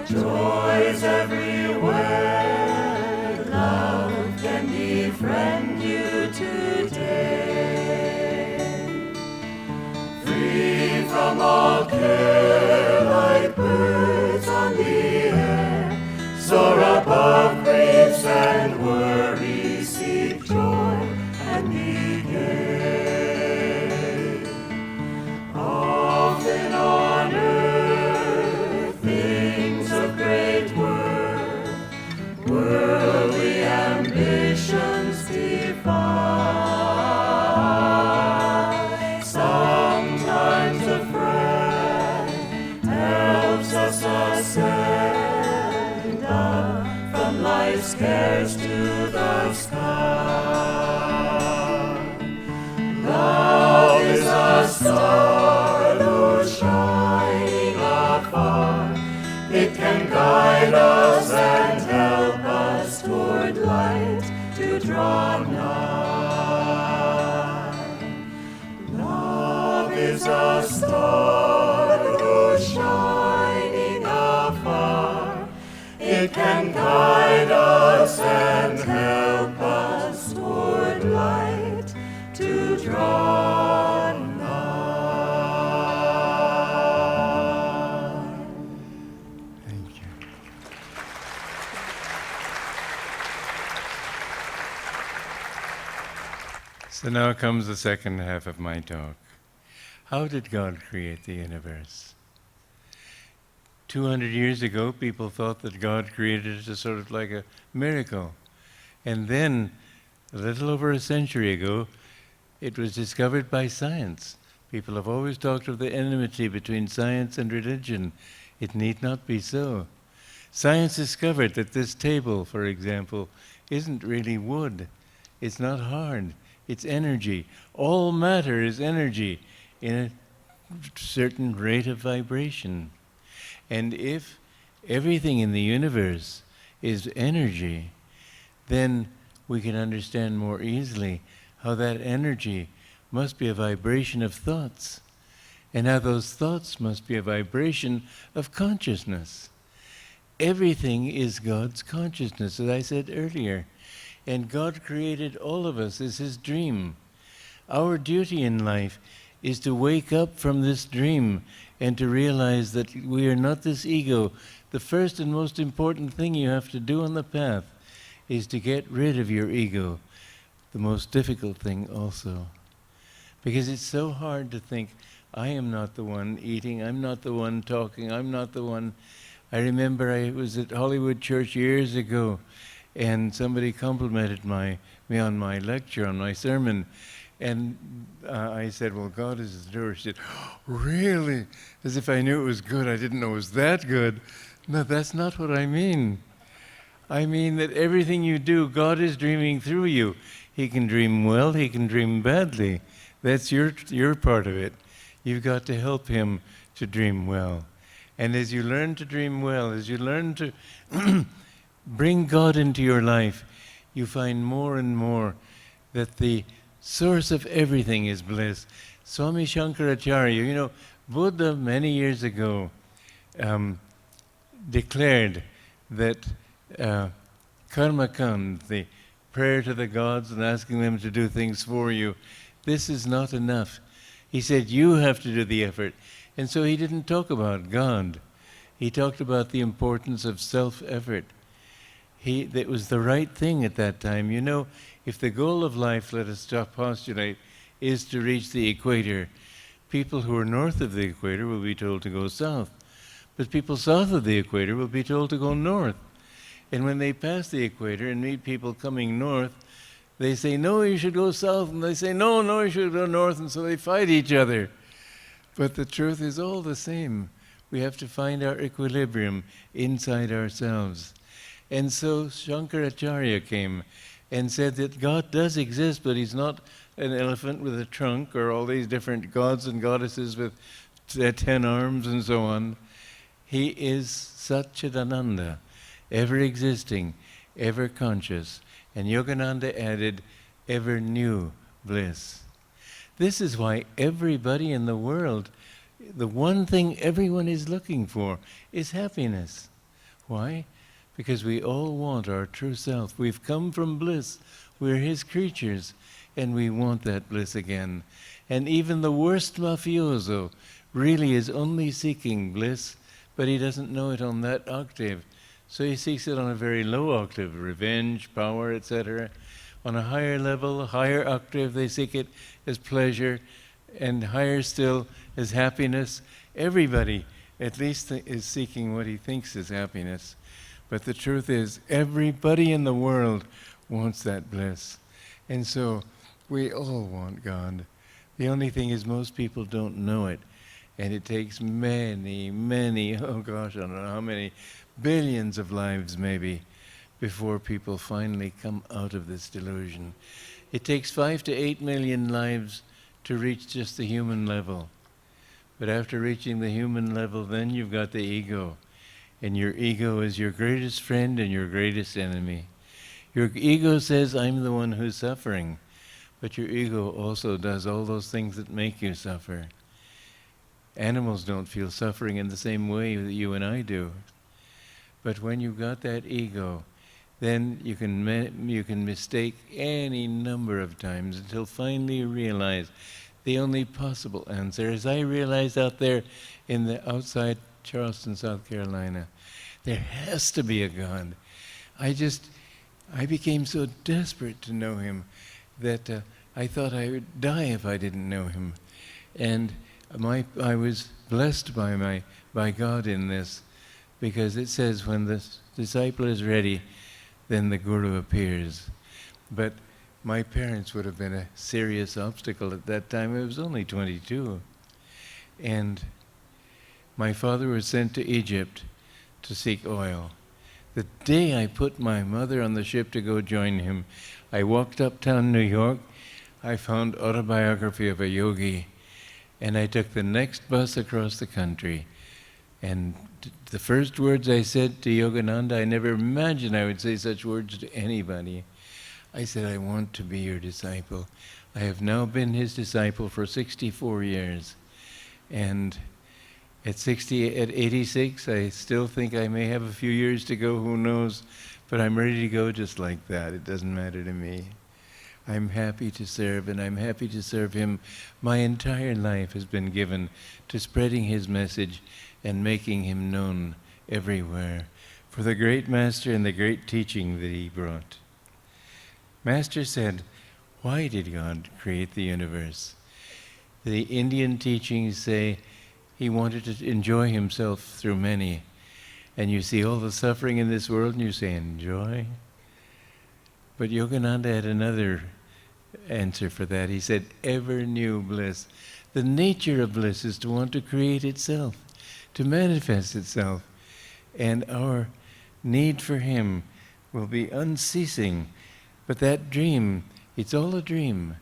joys everywhere. Love can befriend you today. Free from all care, like birds on the air, soar above griefs and worries, seek joy and be gay. Often on earth, things of great worth, worldly ambitions defy. Sometimes a friend helps us ascend up from life's cares to the sky. Love is a star, though shining afar. It can guide us and help us toward light to draw nigh. Love is a star, though shining afar. It can guide us and help us toward light to draw nigh. Thank you. So now comes the second half of my talk. How did God create the universe? 200 years ago, people thought that God created it as sort of like a miracle. And then, a little over a century ago, it was discovered by science. People have always talked of the enmity between science and religion. It need not be so. Science discovered that this table, for example, isn't really wood. It's not hard. It's energy. All matter is energy in a certain rate of vibration. And if everything in the universe is energy, then we can understand more easily how that energy must be a vibration of thoughts, and how those thoughts must be a vibration of consciousness. Everything is God's consciousness, as I said earlier, and God created all of us as His dream. Our duty in life is to wake up from this dream and to realize that we are not this ego. The first and most important thing you have to do on the path is to get rid of your ego. The most difficult thing also. Because it's so hard to think, I am not the one eating, I'm not the one talking, I'm not the one. I remember I was at Hollywood Church years ago, and somebody complimented me on my lecture, on my sermon. And I said, well, God is the door. She said, oh, really? As if I knew it was good. I didn't know it was that good. No, that's not what I mean. I mean that everything you do, God is dreaming through you. He can dream well, He can dream badly. That's your part of it. You've got to help Him to dream well. And as you learn to dream well, as you learn to bring God into your life, you find more and more that the source of everything is bliss. Swami Shankaracharya, Buddha many years ago declared that karma kand, the prayer to the gods and asking them to do things for you, this is not enough. He said, you have to do the effort. And so he didn't talk about God. He talked about the importance of self-effort. That was the right thing at that time. If the goal of life, let us postulate, is to reach the equator, people who are north of the equator will be told to go south. But people south of the equator will be told to go north. And when they pass the equator and meet people coming north, they say, no, you should go south. And they say, no, you should go north. And so they fight each other. But the truth is all the same. We have to find our equilibrium inside ourselves. And so Shankaracharya came and said that God does exist, but He's not an elephant with a trunk or all these different gods and goddesses with 10 arms and so on. He is Satchidananda, ever existing, ever conscious. And Yogananda added, ever new bliss. This is why everybody in the world, the one thing everyone is looking for is happiness. Why? Because we all want our true self. We've come from bliss. We're his creatures, and we want that bliss again. And even the worst mafioso really is only seeking bliss, but he doesn't know it on that octave. So he seeks it on a very low octave, revenge, power, etc. On a higher level, a higher octave, they seek it as pleasure, and higher still as happiness. Everybody at least is seeking what he thinks is happiness. But the truth is, everybody in the world wants that bliss. And so we all want God. The only thing is most people don't know it. And it takes many, oh gosh, I don't know how many, billions of lives maybe, before people finally come out of this delusion. It takes 5 to 8 million lives to reach just the human level. But after reaching the human level, then you've got the ego. And your ego is your greatest friend and your greatest enemy. Your ego says, I'm the one who's suffering. But your ego also does all those things that make you suffer. Animals don't feel suffering in the same way that you and I do. But when you've got that ego, then you can mistake any number of times until finally you realize the only possible answer, as I realized out there in the outside Charleston, South Carolina, there has to be a God. I became so desperate to know him that I thought I would die if I didn't know him. And I was blessed by God in this, because it says when the disciple is ready, then the Guru appears. But my parents would have been a serious obstacle at that time. I was only 22. And my father was sent to Egypt to seek oil. The day I put my mother on the ship to go join him, I walked uptown New York. I found Autobiography of a Yogi, and I took the next bus across the country. And the first words I said to Yogananda, I never imagined I would say such words to anybody. I said, I want to be your disciple. I have now been his disciple for 64 years. And at 86, I still think I may have a few years to go, who knows? But I'm ready to go just like that. It doesn't matter to me. I'm happy to serve, and I'm happy to serve him. My entire life has been given to spreading his message and making him known everywhere for the great master and the great teaching that he brought. Master said, why did God create the universe? The Indian teachings say he wanted to enjoy himself through many. And you see all the suffering in this world and you say, enjoy? But Yogananda had another answer for that. He said, ever new bliss. The nature of bliss is to want to create itself, to manifest itself. And our need for him will be unceasing. But that dream, it's all a dream.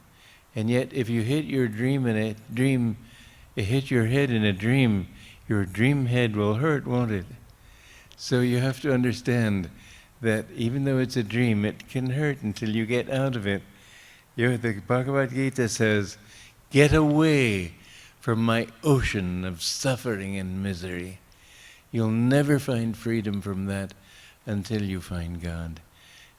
And yet if you hit your dream in a dream, hit your head in a dream, your dream head will hurt, won't it? So you have to understand that even though it's a dream, it can hurt until you get out of it. The Bhagavad Gita says, get away from my ocean of suffering and misery. You'll never find freedom from that until you find God.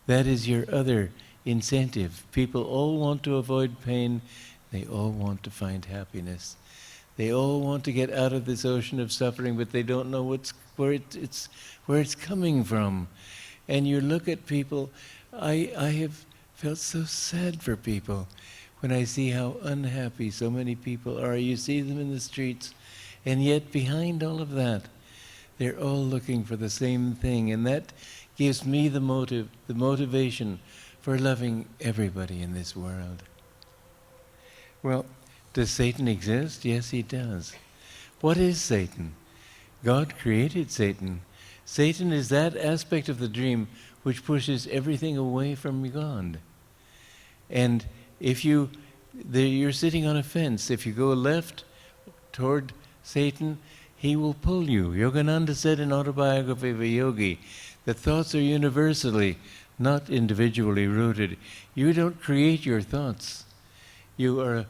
That is your other incentive. People all want to avoid pain. They all want to find happiness. They all want to get out of this ocean of suffering, but they don't know where it's coming from. And you look at people, I have felt so sad for people when I see how unhappy so many people are. You see them in the streets, and yet behind all of that, they're all looking for the same thing, and that gives me the motivation for loving everybody in this world. Well, does Satan exist? Yes, he does. What is Satan? God created Satan. Satan is that aspect of the dream which pushes everything away from God. And if you're sitting on a fence, if you go left toward Satan, he will pull you. Yogananda said in Autobiography of a Yogi that thoughts are universally, not individually rooted. You don't create your thoughts. You are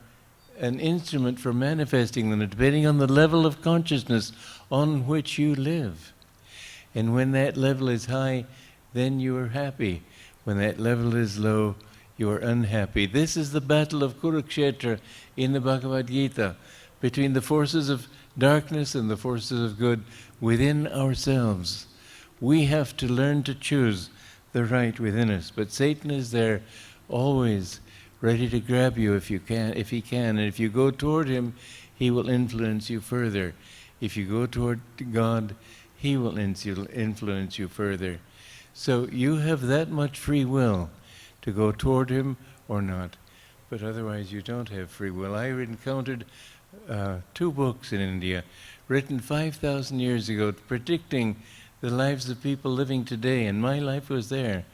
an instrument for manifesting them, depending on the level of consciousness on which you live. And when that level is high, then you are happy. When that level is low, you are unhappy. This is the battle of Kurukshetra in the Bhagavad Gita, between the forces of darkness and the forces of good within ourselves. We have to learn to choose the right within us. But Satan is there always ready to grab you if he can. And if you go toward him, he will influence you further. If you go toward God, he will influence you further. So you have that much free will to go toward him or not. But otherwise you don't have free will. I encountered 2 books in India written 5,000 years ago predicting the lives of people living today, and my life was there.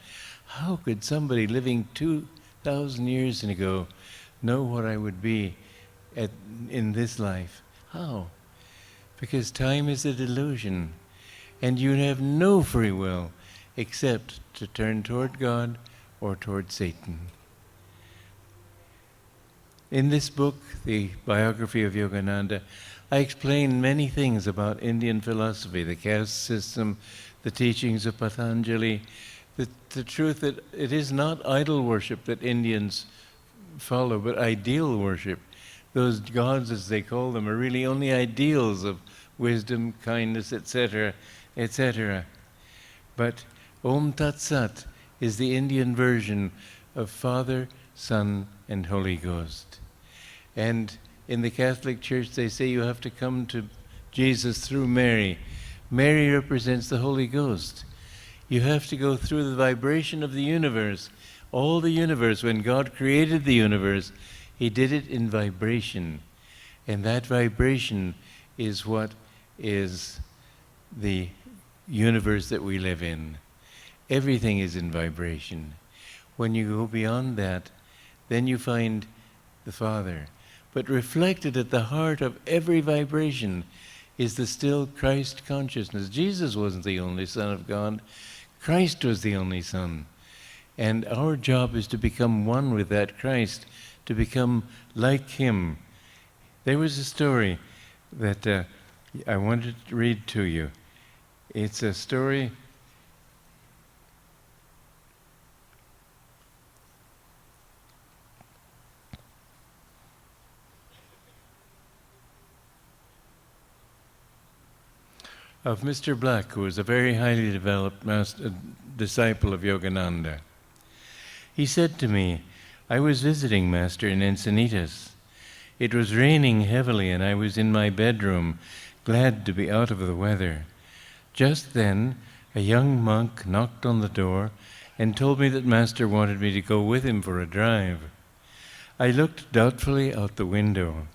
How could somebody living 2,000 years ago know what I would be in this life? How? Because time is a delusion, and you have no free will except to turn toward God or toward Satan. In this book, the Biography of Yogananda, I explain many things about Indian philosophy, the caste system, the teachings of Patanjali, the truth that it is not idol worship that Indians follow, but ideal worship. Those gods, as they call them, are really only ideals of wisdom, kindness, etc., etc. But Om Tat Sat is the Indian version of Father, Son, and Holy Ghost. And in the Catholic Church, they say you have to come to Jesus through Mary. Mary represents the Holy Ghost. You have to go through the vibration of the universe. All the universe, when God created the universe, he did it in vibration. And that vibration is what is the universe that we live in. Everything is in vibration. When you go beyond that, then you find the Father. But reflected at the heart of every vibration is the still Christ consciousness. Jesus wasn't the only Son of God. Christ was the only Son. And our job is to become one with that Christ, to become like him. There was a story that I wanted to read to you. It's a story of Mr. Black, who was a very highly developed disciple of Yogananda. He said to me, I was visiting Master in Encinitas. It was raining heavily and I was in my bedroom, glad to be out of the weather. Just then, a young monk knocked on the door and told me that Master wanted me to go with him for a drive. I looked doubtfully out the window.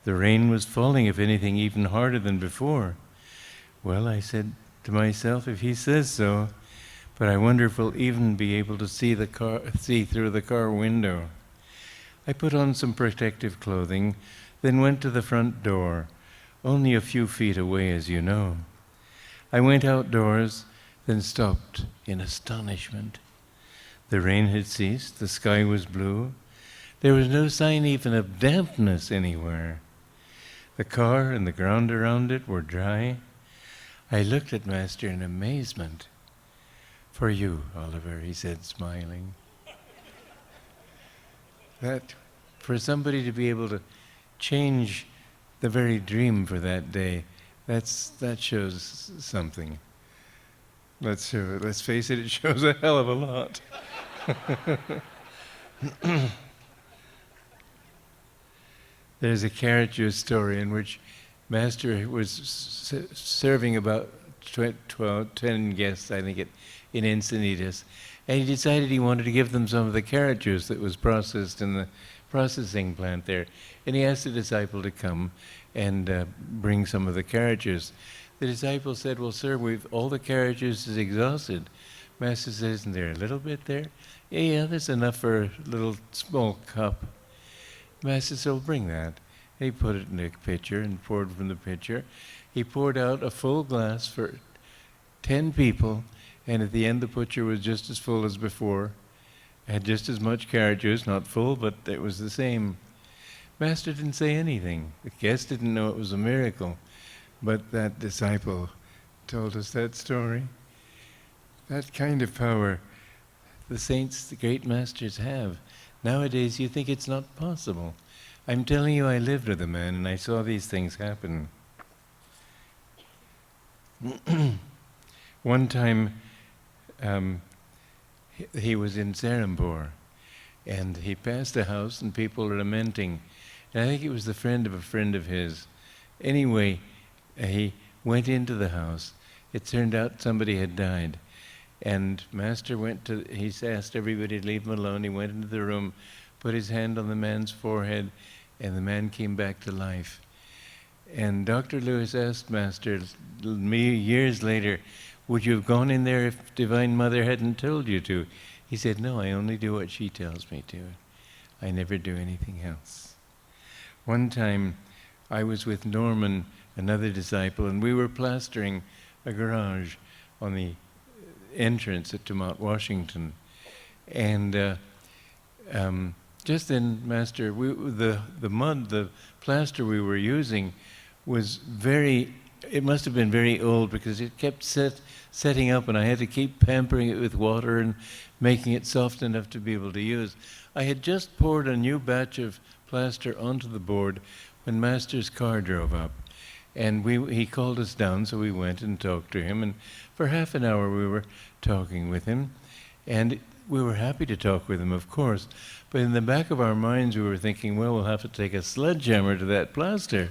The rain was falling, if anything, even harder than before. Well, I said to myself, if he says so, but I wonder if we'll even be able to see through the car window. I put on some protective clothing, then went to the front door, only a few feet away, as you know. I went outdoors, then stopped in astonishment. The rain had ceased, the sky was blue. There was no sign even of dampness anywhere. The car and the ground around it were dry. I looked at Master in amazement. For you, Oliver, he said, smiling. That for somebody to be able to change the very dream for that day, that shows something. Let's face it, it shows a hell of a lot. There's a carrot juice story in which Master was serving about 10 guests, I think, in Encinitas, and he decided he wanted to give them some of the carrot juice that was processed in the processing plant there. And he asked the disciple to come and bring some of the carrot juice. The disciple said, well, sir, all the carrot juice is exhausted. Master says, isn't there a little bit there? Yeah, there's enough for a little small cup. Master said, well, bring that. He put it in a pitcher and poured from the pitcher. He poured out a full glass for 10 people, and at the end the pitcher was just as full as before. Had just as much carrot juice, not full, but it was the same. Master didn't say anything. The guest didn't know it was a miracle, but that disciple told us that story. That kind of power the saints, the great masters have. Nowadays you think it's not possible. I'm telling you, I lived with a man and I saw these things happen. One time he was in Serampore and he passed a house and people were lamenting. And I think it was the friend of a friend of his. Anyway, he went into the house. It turned out somebody had died. And Master he asked everybody to leave him alone. He went into the room, put his hand on the man's forehead, and the man came back to life. And Dr. Lewis asked Master years later, would you have gone in there if Divine Mother hadn't told you to? He said, no, I only do what she tells me to. I never do anything else. One time, I was with Norman, another disciple, and we were plastering a garage on the entrance to Mount Washington. And just then, Master, the plaster we were using was it must have been very old because it kept setting up and I had to keep pampering it with water and making it soft enough to be able to use. I had just poured a new batch of plaster onto the board when Master's car drove up. And he called us down, so we went and talked to him. And for half an hour we were talking with him. And we were happy to talk with him, of course. But in the back of our minds we were thinking, well, we'll have to take a sledgehammer to that plaster.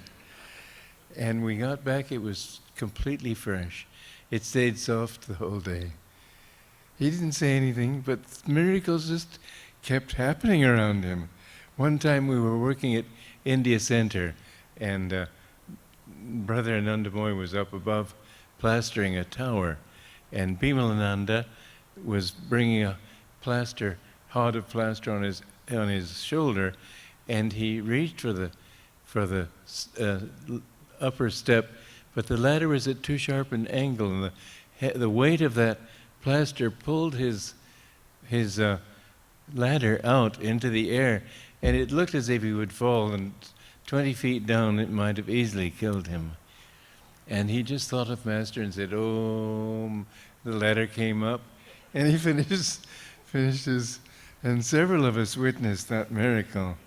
And we got back, it was completely fresh. It stayed soft the whole day. He didn't say anything, but miracles just kept happening around him. One time we were working at India Center, and Brother Anandamoy was up above plastering a tower, and Bimalananda was bringing a hod of plaster on his shoulder, and he reached for the upper step, but the ladder was at too sharp an angle, and the weight of that plaster pulled his ladder out into the air, and it looked as if he would fall, and 20 feet down it might have easily killed him. And he just thought of Master and said, "Oh," the ladder came up, and he finished his, and several of us witnessed that miracle.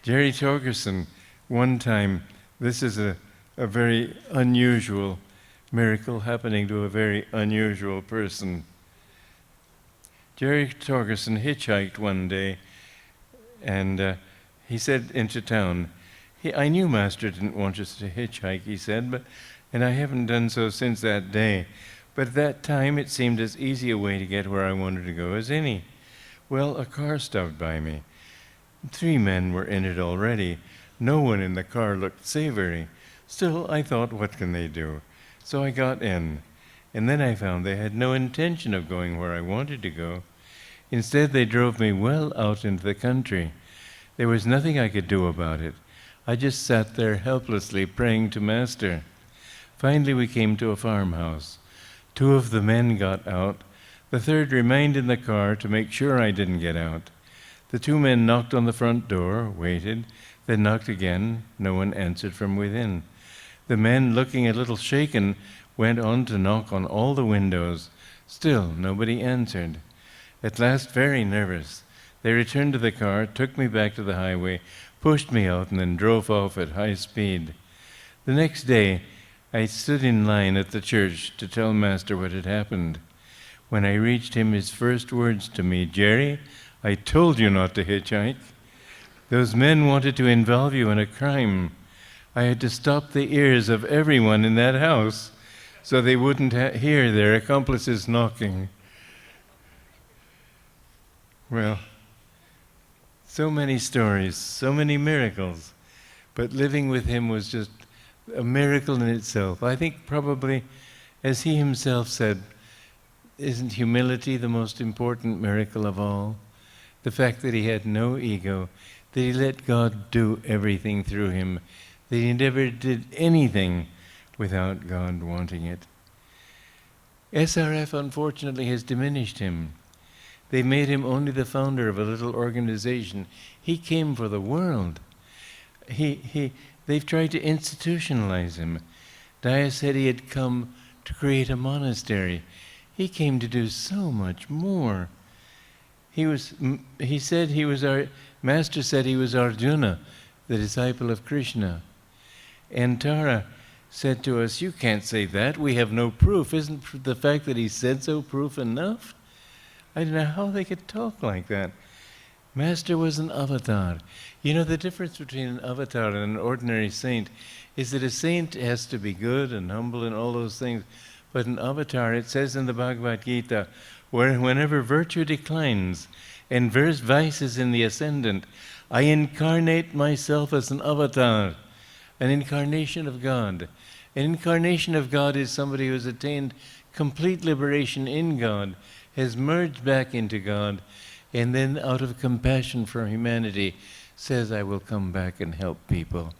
Jerry Torgerson, one time, this is a very unusual miracle happening to a very unusual person. Jerry Torgerson hitchhiked one day, and he said into town, I knew Master didn't want us to hitchhike, he said, and I haven't done so since that day. But at that time it seemed as easy a way to get where I wanted to go as any. Well, a car stopped by me. 3 men were in it already. No one in the car looked savory. Still, I thought, what can they do? So I got in, and then I found they had no intention of going where I wanted to go. Instead, they drove me well out into the country. There was nothing I could do about it. I just sat there helplessly praying to Master. Finally, we came to a farmhouse. 2 of the men got out. The 3rd remained in the car to make sure I didn't get out. The 2 men knocked on the front door, waited, then knocked again. No one answered from within. The men, looking a little shaken, went on to knock on all the windows. Still, nobody answered. At last, very nervous, they returned to the car, took me back to the highway, pushed me out, and then drove off at high speed. The next day, I stood in line at the church to tell Master what had happened. When I reached him, his first words to me, "Jerry, I told you not to hitchhike. Those men wanted to involve you in a crime. I had to stop the ears of everyone in that house so they wouldn't hear their accomplices knocking." Well, so many stories, so many miracles, but living with him was just a miracle in itself. I think probably, as he himself said, isn't humility the most important miracle of all? The fact that he had no ego, that he let God do everything through him, that he never did anything without God wanting it. SRF, unfortunately, has diminished him. They made him only the founder of a little organization. He came for the world. They've tried to institutionalize him. Dia said he had come to create a monastery. He came to do so much more. He said he was our master said he was Arjuna, the disciple of Krishna. And Tara said to us, "You can't say that. We have no proof. Isn't the fact that he said so proof enough?" I don't know how they could talk like that. Master was an avatar. You know, the difference between an avatar and an ordinary saint is that a saint has to be good and humble and all those things. But an avatar, it says in the Bhagavad Gita, whenever virtue declines and vice is in the ascendant, I incarnate myself as an avatar, an incarnation of God. An incarnation of God is somebody who has attained complete liberation in God, has merged back into God, and then out of compassion for humanity says, I will come back and help people.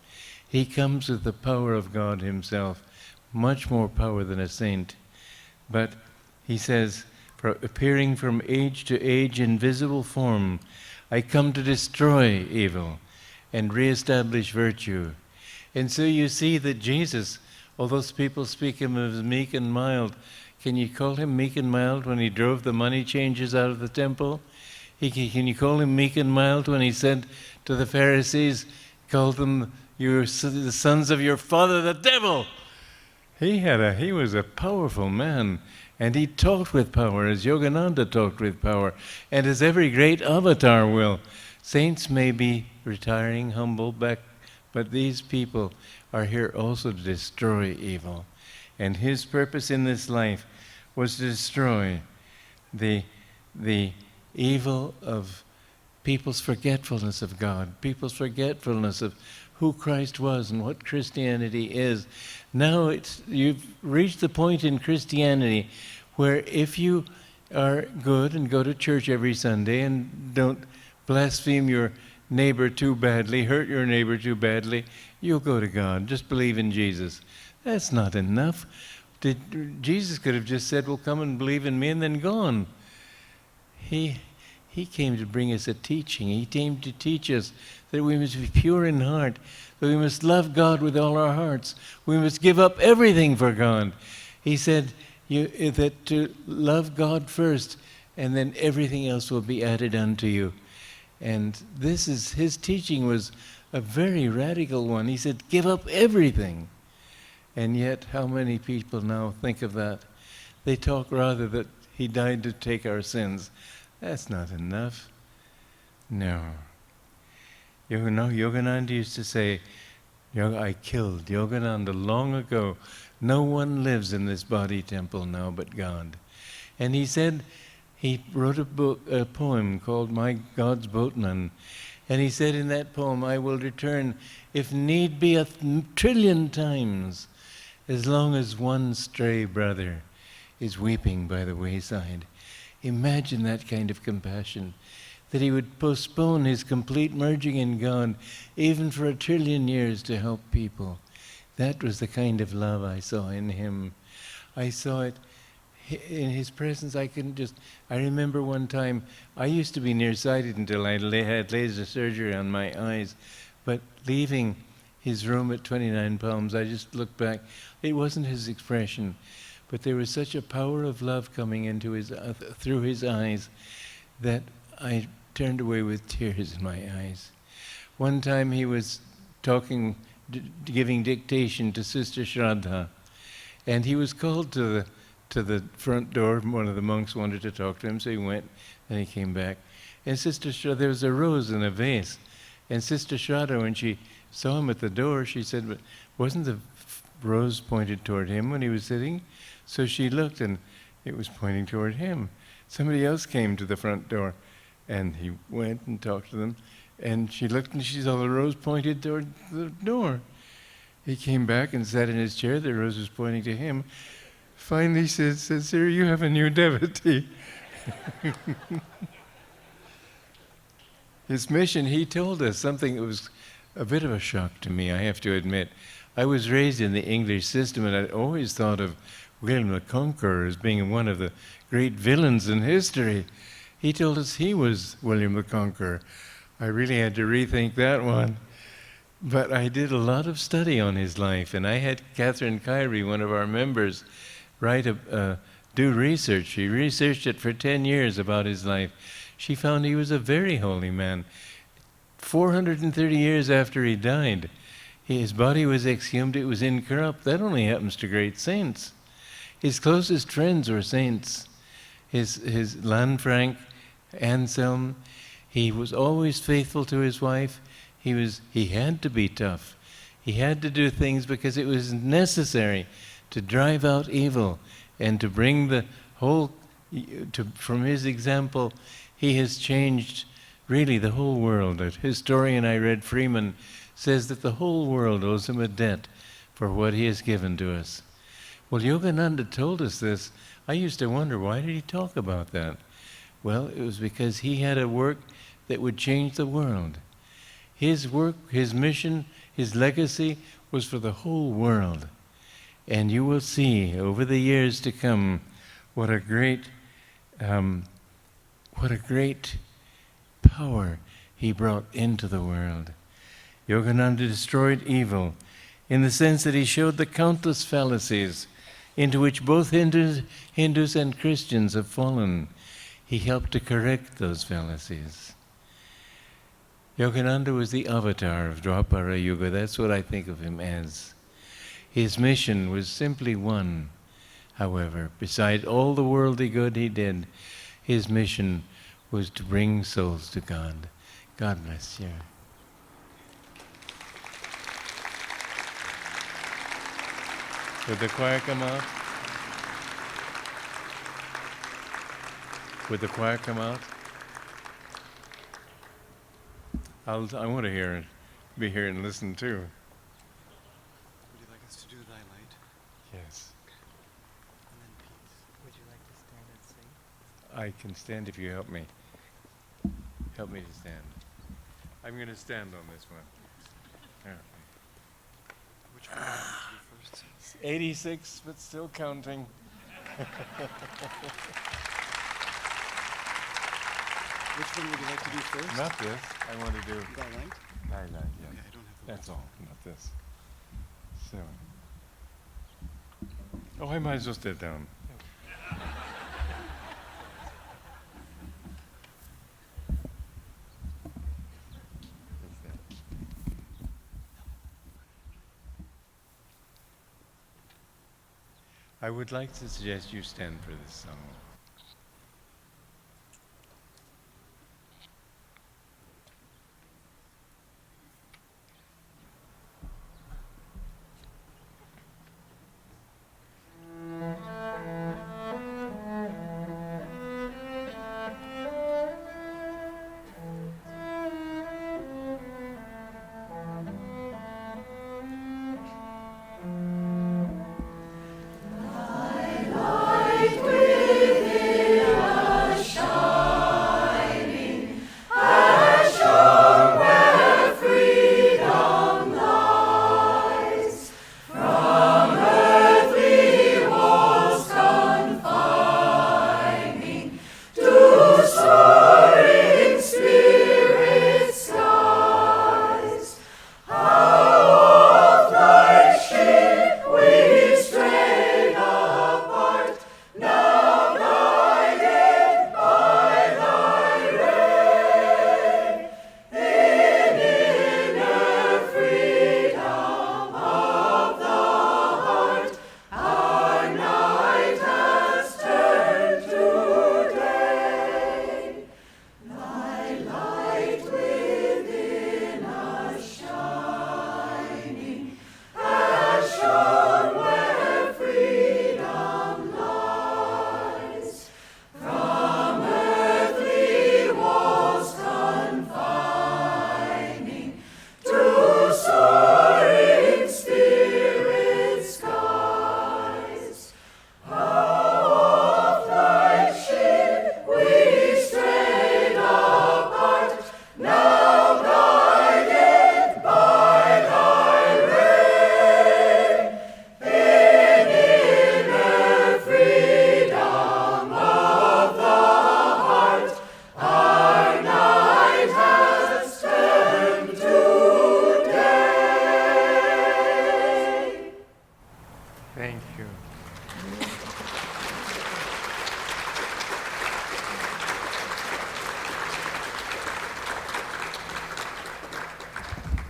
He comes with the power of God himself, much more power than a saint. But he says, appearing from age to age in visible form, I come to destroy evil and reestablish virtue. And so you see that Jesus, although people speak him as meek and mild, can you call him meek and mild when he drove the money changers out of the temple? Can you call him meek and mild when he said to the Pharisees, called them the sons of your father the devil? He was a powerful man, and he talked with power, as Yogananda talked with power, and as every great avatar will. Saints may be retiring, humble, back, but these people are here also to destroy evil. And his purpose in this life was to destroy the evil of people's forgetfulness of God, people's forgetfulness of who Christ was and what Christianity is. Now you've reached the point in Christianity where if you are good and go to church every Sunday and don't blaspheme your neighbor too badly, hurt your neighbor too badly, you'll go to God. Just believe in Jesus. That's not enough. Jesus could have just said, well, come and believe in me, and then gone. He came to bring us a teaching. He came to teach us that we must be pure in heart, that we must love God with all our hearts. We must give up everything for God. He said that to love God first, and then everything else will be added unto you. And his teaching was a very radical one. He said, give up everything. And yet, how many people now think of that? They talk rather that he died to take our sins. That's not enough. No. Yogananda used to say, I killed Yogananda long ago. No one lives in this body temple now but God. And he said, he wrote a poem called My God's Boatman. And he said in that poem, I will return, if need be, 1,000,000,000,000 times, as long as one stray brother is weeping by the wayside. Imagine that kind of compassion, that he would postpone his complete merging in God even for 1,000,000,000,000 years to help people. That was the kind of love I saw in him. I saw it in his presence. I remember one time, I used to be nearsighted until I had laser surgery on my eyes, but leaving his room at 29 Palms, I just looked back. It wasn't his expression, but there was such a power of love coming into through his eyes that I turned away with tears in my eyes. One time he was giving dictation to Sister Shraddha, and he was called to the front door. One of the monks wanted to talk to him, so he went, and he came back. And Sister Shraddha, there was a rose in a vase, and Sister Shraddha, when she saw him at the door, she said, but wasn't the rose pointed toward him when he was sitting? So she looked, and it was pointing toward him. Somebody else came to the front door, and he went and talked to them, and she looked, and she saw the rose pointed toward the door. He came back and sat in his chair. The rose was pointing to him. Finally said, sir, you have a new devotee. His mission, he told us something that was a bit of a shock to me, I have to admit. I was raised in the English system, and I'd always thought of William the Conqueror as being one of the great villains in history. He told us he was William the Conqueror. I really had to rethink that one. But I did a lot of study on his life, and I had Catherine Kyrie, one of our members, do research. She researched it for 10 years about his life. She found he was a very holy man. 430 years after he died, his body was exhumed. It was incorrupt. That only happens to great saints. His closest friends were saints. His Lanfranc, Anselm, he was always faithful to his wife. He had to be tough. He had to do things because it was necessary to drive out evil and to bring the whole, from his example, he has changed really the whole world. A historian I read, Freeman, says that the whole world owes him a debt for what he has given to us. Well, Yogananda told us this. I used to wonder, why did he talk about that? Well, it was because he had a work that would change the world. His work, his mission, his legacy was for the whole world. And you will see over the years to come what a great power he brought into the world. Yogananda destroyed evil in the sense that he showed the countless fallacies into which both Hindus and Christians have fallen. He helped to correct those fallacies. Yogananda was the avatar of Dwapara Yuga. That's what I think of him as. His mission was simply one, however. Beside all the worldly good he did, his mission was to bring souls to God. God bless you. Would the choir come out? Would the choir come out? I want to hear it, be here and listen too. Would you like us to do Thy Light? Yes. And then peace. Would you like to stand and sing? I can stand if you help me. Help me to stand. I'm going to stand on this one. There. Which one would you like to do first? 86, but still counting. Which one would you like to do first? Not this. I want to do Thy Light? Thy Light, yes. Okay, I don't have the That's words. all, not this. So. Oh, I might as well sit down. What's that? I would like to suggest you stand for this song. Light within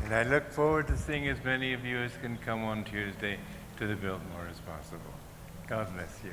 And I look forward to seeing as many of you as can come on Tuesday to the Biltmore as possible. God bless you.